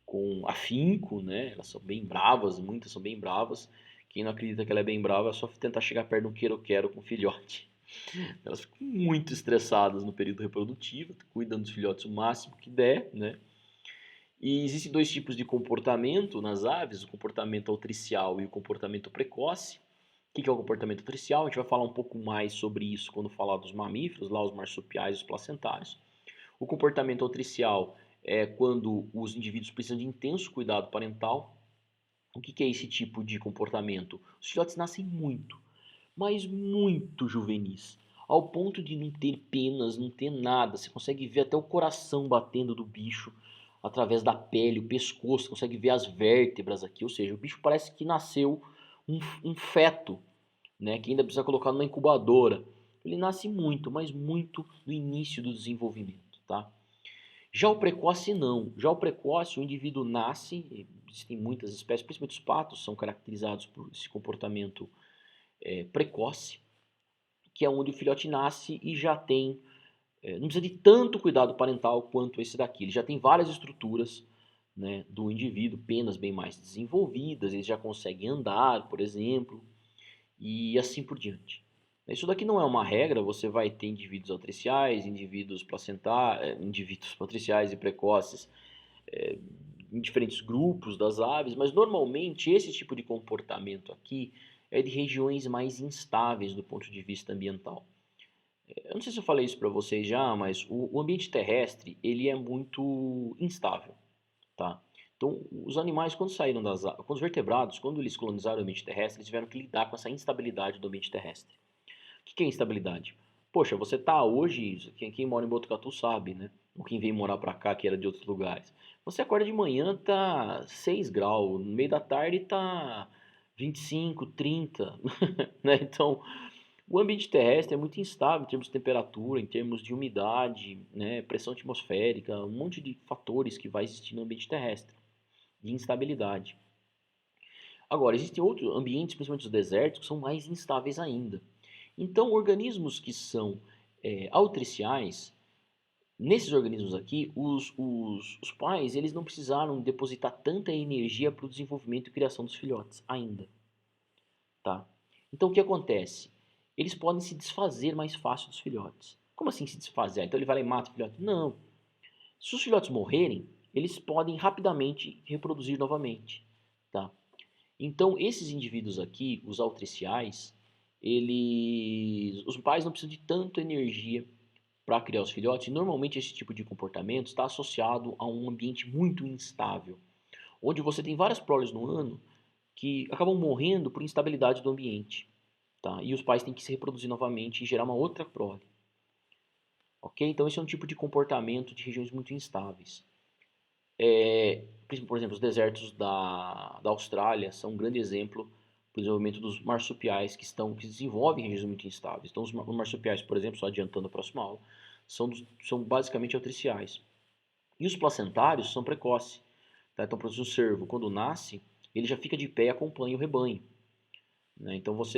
com afinco, né? Elas são bem bravas, muitas são bem bravas. Quem não acredita que ela é bem brava é só tentar chegar perto de um quero-quero com filhote. Elas ficam muito estressadas no período reprodutivo, cuidam dos filhotes o máximo que der, né? E existem dois tipos de comportamento nas aves, o comportamento altricial e o comportamento precoce. O que é o comportamento altricial? A gente vai falar um pouco mais sobre isso quando falar dos mamíferos, lá os marsupiais e os placentários. O comportamento altricial é quando os indivíduos precisam de intenso cuidado parental. O que é esse tipo de comportamento? Os filhotes nascem muito, mas muito juvenis, ao ponto de não ter penas, não ter nada. Você consegue ver até o coração batendo do bicho através da pele, o pescoço, você consegue ver as vértebras aqui, ou seja, o bicho parece que nasceu um feto, né, que ainda precisa colocar numa incubadora. Ele nasce muito, mas muito no início do desenvolvimento, tá? Já o precoce não. Já o precoce, o indivíduo nasce, existem muitas espécies, principalmente os patos, são caracterizados por esse comportamento precoce, que é onde o filhote nasce e já tem, não precisa de tanto cuidado parental quanto esse daqui. Ele já tem várias estruturas, né, do indivíduo, penas bem mais desenvolvidas, ele já consegue andar, por exemplo, e assim por diante. Isso daqui não é uma regra, você vai ter indivíduos altriciais, indivíduos placentários, indivíduos patriciais e precoces em diferentes grupos das aves, mas normalmente esse tipo de comportamento aqui é de regiões mais instáveis do ponto de vista ambiental. Eu não sei se eu falei isso para vocês já, mas o ambiente terrestre ele é muito instável, tá? Então, os animais, quando os vertebrados, quando eles colonizaram o ambiente terrestre, eles tiveram que lidar com essa instabilidade do ambiente terrestre. O que é instabilidade? Poxa, você tá hoje, quem mora em Botucatu sabe, né? Ou quem veio morar pra cá, que era de outros lugares. Você acorda de manhã, tá 6 graus, no meio da tarde tá 25, 30, né? Então, o ambiente terrestre é muito instável em termos de temperatura, em termos de umidade, né? Pressão atmosférica, um monte de fatores que vai existir no ambiente terrestre, de instabilidade. Agora, existem outros ambientes, principalmente os desertos, que são mais instáveis ainda. Então, organismos que são altriciais, nesses organismos aqui, os pais eles não precisaram depositar tanta energia para o desenvolvimento e criação dos filhotes ainda, tá? Então, o que acontece? Eles podem se desfazer mais fácil dos filhotes. Como assim se desfazer? Então ele vai lá e mata o filhote? Não. Se os filhotes morrerem, eles podem rapidamente reproduzir novamente, tá? Então, esses indivíduos aqui, os altriciais, os pais não precisam de tanta energia para criar os filhotes. E normalmente esse tipo de comportamento está associado a um ambiente muito instável, onde você tem várias proles no ano que acabam morrendo por instabilidade do ambiente, tá? E os pais têm que se reproduzir novamente e gerar uma outra prole, ok? Então esse é um tipo de comportamento de regiões muito instáveis. Por exemplo, os desertos da Austrália são um grande exemplo para o desenvolvimento dos marsupiais que desenvolvem regiões muito instáveis. Então os marsupiais, por exemplo, só adiantando a próxima aula, são basicamente altriciais. E os placentários são precoces. Tá? Então, por exemplo, o cervo, quando nasce, ele já fica de pé e acompanha o rebanho. Né? Então, os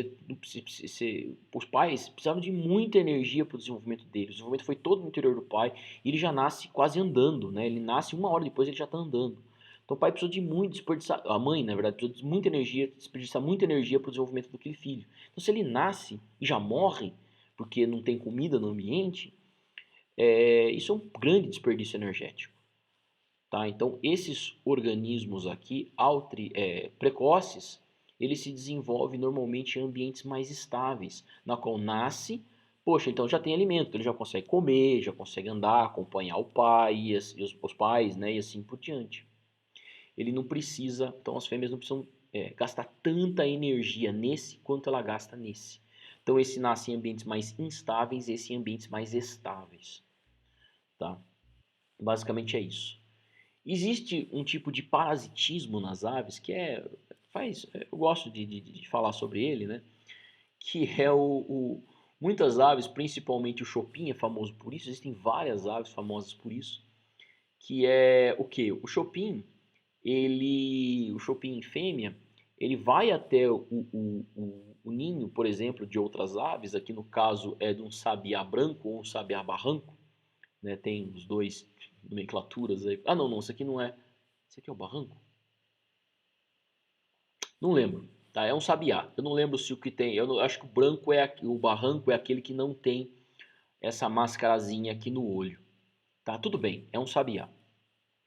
pais precisaram de muita energia para o desenvolvimento dele. O desenvolvimento foi todo no interior do pai e ele já nasce quase andando. Né? Ele nasce 1 hora depois, ele já está andando. Então, o pai precisou de muito desperdiçar, a mãe, na verdade, precisou de muita energia, desperdiçar muita energia para o desenvolvimento daquele filho. Então, se ele nasce e já morre, porque não tem comida no ambiente, isso é um grande desperdício energético. Tá? Então, esses organismos aqui, precoces, eles se desenvolvem normalmente em ambientes mais estáveis, na qual nasce, poxa, então já tem alimento, ele já consegue comer, já consegue andar, acompanhar o pai os pais, né, e assim por diante. Ele não precisa, então as fêmeas não precisam gastar tanta energia nesse quanto ela gasta nesse. Então esse nasce em ambientes mais instáveis, esse em ambientes mais estáveis. Tá? Basicamente é isso. Existe um tipo de parasitismo nas aves que eu gosto de falar sobre ele, né? Que é muitas aves, principalmente o chopin é famoso por isso, existem várias aves famosas por isso, que é o que? O chopin fêmea, ele vai até o ninho, por exemplo, de outras aves, aqui no caso é de um sabiá branco ou um sabiá barranco, né? Tem os dois nomenclaturas aí. Ah, não, não, isso aqui não é. Isso aqui é o barranco? Não lembro. Tá, é um sabiá. Eu não lembro se o que tem. Acho que o branco o barranco é aquele que não tem essa mascarazinha aqui no olho. Tá, tudo bem, é um sabiá.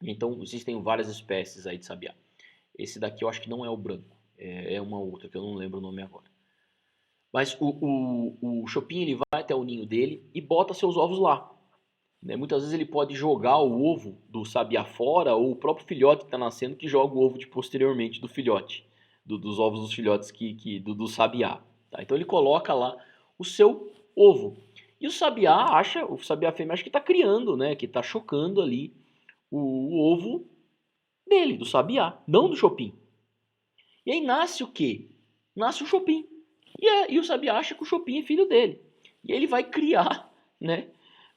Então existem várias espécies aí de sabiá. Esse daqui eu acho que não é o branco. É uma outra que eu não lembro o nome agora. Mas o chopin ele vai até o ninho dele e bota seus ovos lá. Né? Muitas vezes ele pode jogar o ovo do sabiá fora ou o próprio filhote que está nascendo que joga o ovo posteriormente do filhote, dos ovos dos filhotes do sabiá. Tá? Então ele coloca lá o seu ovo. E o sabiá fêmea acha que está criando, né? Que está chocando ali o ovo dele, do sabiá, não do chopin. E aí nasce o quê? Nasce o chopin. E o sabiá acha que o chopin é filho dele. E aí ele vai criar, né?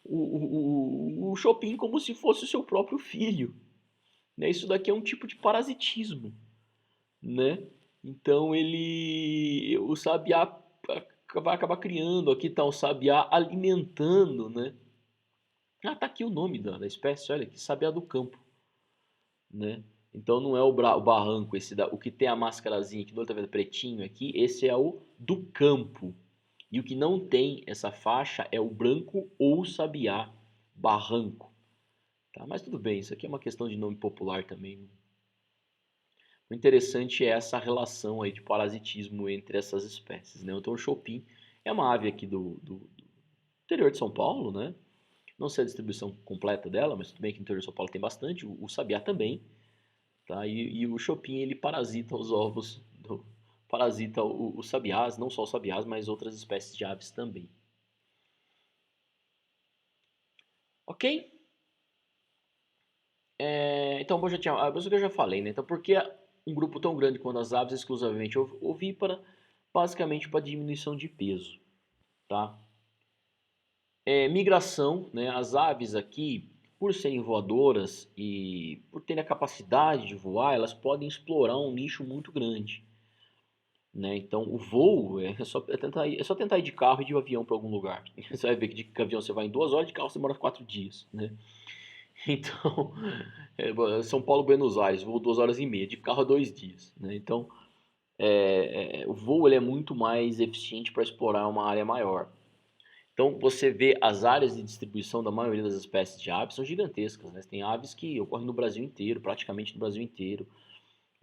O Chopin como se fosse o seu próprio filho. Né? Isso daqui é um tipo de parasitismo. Né? Então o sabiá vai acabar criando, aqui está o sabiá alimentando. Né? Ah, tá aqui o nome da espécie, olha aqui, sabiá do campo. Né? Então não é o barranco, o que tem a máscarazinha aqui, no outro tá vendo pretinho aqui, esse é o do campo. E o que não tem essa faixa é o branco ou sabiá barranco. Tá? Mas tudo bem, isso aqui é uma questão de nome popular também. O interessante é essa relação aí de parasitismo entre essas espécies. Né? Então o chopin é uma ave aqui do interior de São Paulo, né? Não sei a distribuição completa dela, mas tudo bem que no interior de São Paulo tem bastante. O sabiá também. Tá? E o chopin ele parasita os ovos, parasita os sabiás, não só os sabiás, mas outras espécies de aves também. Ok? Então, isso que eu já falei, né? Então, por que um grupo tão grande quanto as aves exclusivamente ovípara? Basicamente para diminuição de peso, tá? Migração, né? As aves aqui, por serem voadoras e por terem a capacidade de voar, elas podem explorar um nicho muito grande. Né? Então, o voo é só tentar ir de carro e de avião para algum lugar. Você vai ver que de avião você vai em 2 horas, de carro você demora 4 dias. Né? Então, São Paulo, Buenos Aires, voo 2 horas e meia, de carro 2 dias. Né? Então, o voo ele é muito mais eficiente para explorar uma área maior. Então você vê as áreas de distribuição da maioria das espécies de aves são gigantescas, né? Tem aves que ocorrem no Brasil inteiro, praticamente no Brasil inteiro.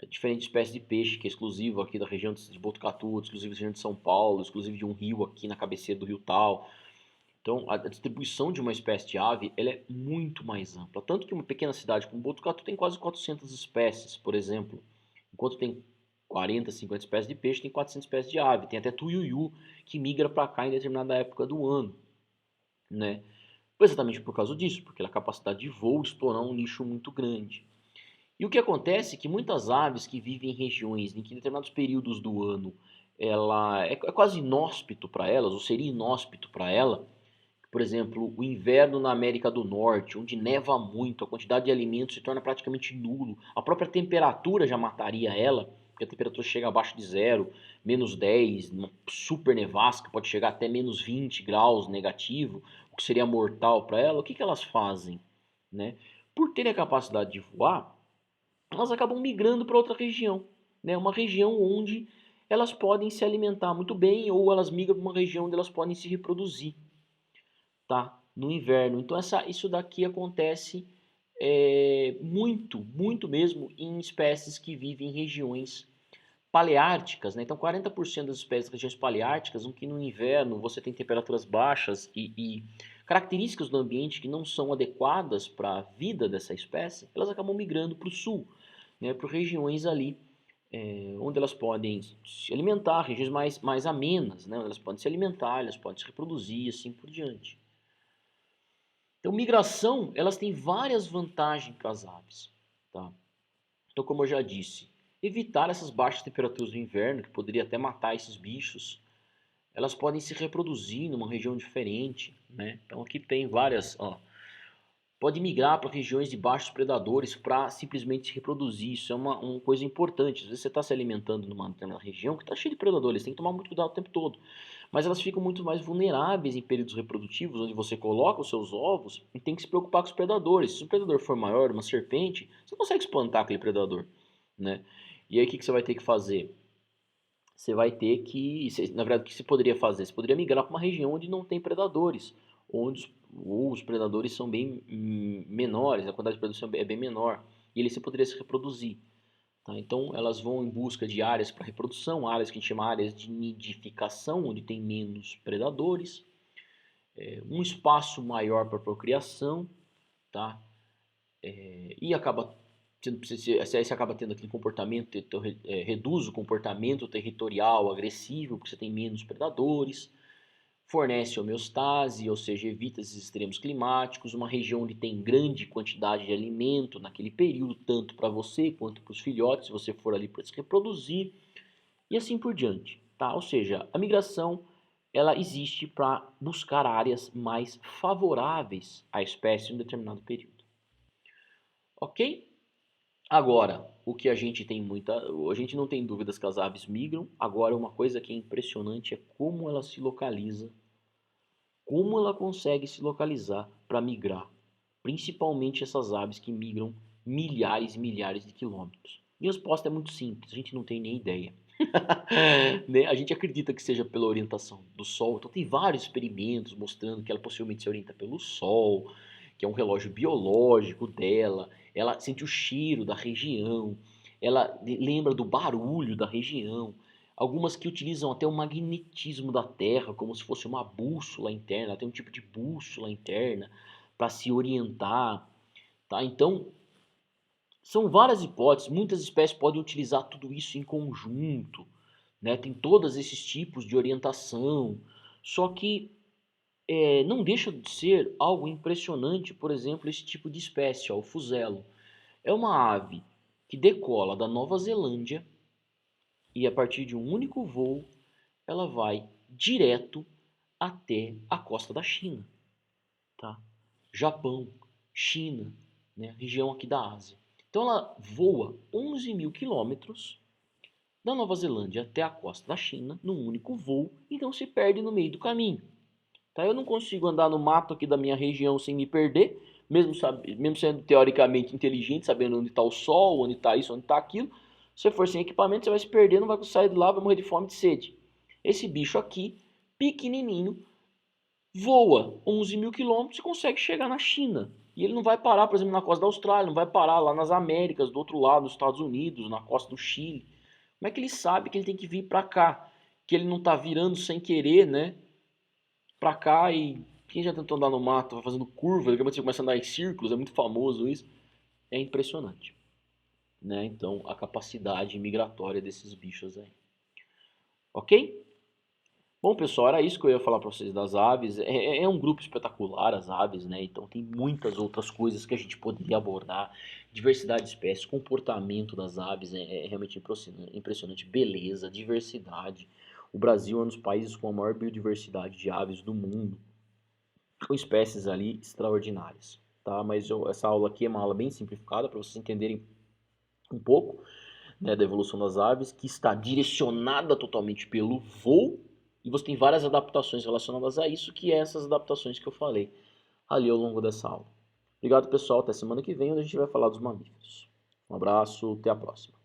Diferentes espécies de peixe que é exclusivo aqui da região de Botucatu, exclusivo da região de São Paulo, exclusivo de um rio aqui na cabeceira do rio tal. Então, a distribuição de uma espécie de ave ela é muito mais ampla. Tanto que uma pequena cidade como Botucatu tem quase 400 espécies, por exemplo. Enquanto tem 40, 50 espécies de peixe, tem 400 espécies de ave. Tem até tuiuiu que migra para cá em determinada época do ano, né? Exatamente por causa disso, porque ela a capacidade de voo explorar um nicho muito grande. E o que acontece é que muitas aves que vivem em regiões em que em determinados períodos do ano ela é quase inóspito para elas, ou seria inóspito para ela, por exemplo, o inverno na América do Norte, onde neva muito, a quantidade de alimentos se torna praticamente nulo, a própria temperatura já mataria ela, porque a temperatura chega abaixo de zero, menos 10, uma super nevasca, pode chegar até menos 20 graus negativo, o que seria mortal para ela. O que elas fazem? Né? Por terem a capacidade de voar, elas acabam migrando para outra região, né? Uma região onde elas podem se alimentar muito bem ou elas migram para uma região onde elas podem se reproduzir, tá? No inverno. Então isso daqui acontece muito mesmo em espécies que vivem em regiões paleárticas, né? Então 40% das espécies das regiões paleárticas, em que no inverno você tem temperaturas baixas e características do ambiente que não são adequadas para a vida dessa espécie, elas acabam migrando para o sul, né? Para regiões ali onde elas podem se alimentar, regiões mais amenas, né? Onde elas podem se alimentar, elas podem se reproduzir e assim por diante. Então, migração, elas têm várias vantagens para as aves, tá? Então, como eu já disse, evitar essas baixas temperaturas do inverno, que poderia até matar esses bichos. Elas podem se reproduzir numa região diferente, né? Então, aqui tem várias, ó. Pode migrar para regiões de baixos predadores para simplesmente se reproduzir. Isso é uma coisa importante. Às vezes você está se alimentando numa determinada região que está cheia de predadores, tem que tomar muito cuidado o tempo todo. Mas elas ficam muito mais vulneráveis em períodos reprodutivos, onde você coloca os seus ovos e tem que se preocupar com os predadores. Se o predador for maior, uma serpente, você consegue espantar aquele predador, né? E aí o que você vai ter que fazer? Você vai ter que, na verdade, o que você poderia fazer? Você poderia migrar para uma região onde não tem predadores, onde os predadores são bem menores, a quantidade de predadores é bem menor, e ali você poderia se reproduzir. Tá? Então, elas vão em busca de áreas para reprodução, áreas que a gente chama áreas de nidificação, onde tem menos predadores, um espaço maior para procriação, tá? E acaba você acaba tendo aquele comportamento, reduz o comportamento territorial agressivo, porque você tem menos predadores, fornece homeostase, ou seja, evita esses extremos climáticos, uma região onde tem grande quantidade de alimento naquele período, tanto para você quanto para os filhotes, se você for ali para se reproduzir, e assim por diante, tá? Ou seja, a migração ela existe para buscar áreas mais favoráveis à espécie em um determinado período. Ok? Agora, o que a gente tem a gente não tem dúvidas que as aves migram. Agora, uma coisa que é impressionante é como ela se localiza, como ela consegue se localizar para migrar, principalmente essas aves que migram milhares e milhares de quilômetros. E a resposta é muito simples, a gente não tem nem ideia. Né? A gente acredita que seja pela orientação do Sol, então tem vários experimentos mostrando que ela possivelmente se orienta pelo Sol, que é um relógio biológico dela, ela sente o cheiro da região, ela lembra do barulho da região. Algumas que utilizam até o magnetismo da Terra, como se fosse uma bússola interna, ela tem um tipo de bússola interna para se orientar. Tá? Então, são várias hipóteses, muitas espécies podem utilizar tudo isso em conjunto, né? Tem todos esses tipos de orientação, só que não deixa de ser algo impressionante, por exemplo, esse tipo de espécie, ó, o fuzelo. É uma ave que decola da Nova Zelândia e a partir de um único voo ela vai direto até a costa da China, tá? Japão, China, né? Região aqui da Ásia. Então ela voa 11 mil quilômetros da Nova Zelândia até a costa da China num único voo e não se perde no meio do caminho. Tá? Eu não consigo andar no mato aqui da minha região sem me perder, mesmo sendo teoricamente inteligente, sabendo onde está o sol, onde está isso, onde está aquilo. Se você for sem equipamento, você vai se perder, não vai sair de lá, vai morrer de fome e de sede. Esse bicho aqui, pequenininho, voa 11 mil quilômetros e consegue chegar na China. E ele não vai parar, por exemplo, na costa da Austrália, não vai parar lá nas Américas, do outro lado, nos Estados Unidos, na costa do Chile. Como é que ele sabe que ele tem que vir para cá? Que ele não está virando sem querer, né? Para cá e quem já tentou andar no mato, vai fazendo curva, daqui a pouco você começa a andar em círculos, é muito famoso isso. É impressionante, né? Então, a capacidade migratória desses bichos aí. Ok? Bom, pessoal, era isso que eu ia falar para vocês das aves. É um grupo espetacular, as aves, né? Então tem muitas outras coisas que a gente poderia abordar. Diversidade de espécies, comportamento das aves é realmente impressionante. Beleza, diversidade. O Brasil é um dos países com a maior biodiversidade de aves do mundo, com espécies ali extraordinárias, tá? Mas essa aula aqui é uma aula bem simplificada para vocês entenderem um pouco, né, da evolução das aves, que está direcionada totalmente pelo voo, e você tem várias adaptações relacionadas a isso, que é essas adaptações que eu falei ali ao longo dessa aula. Obrigado, pessoal. Até semana que vem, onde a gente vai falar dos mamíferos. Um abraço, até a próxima.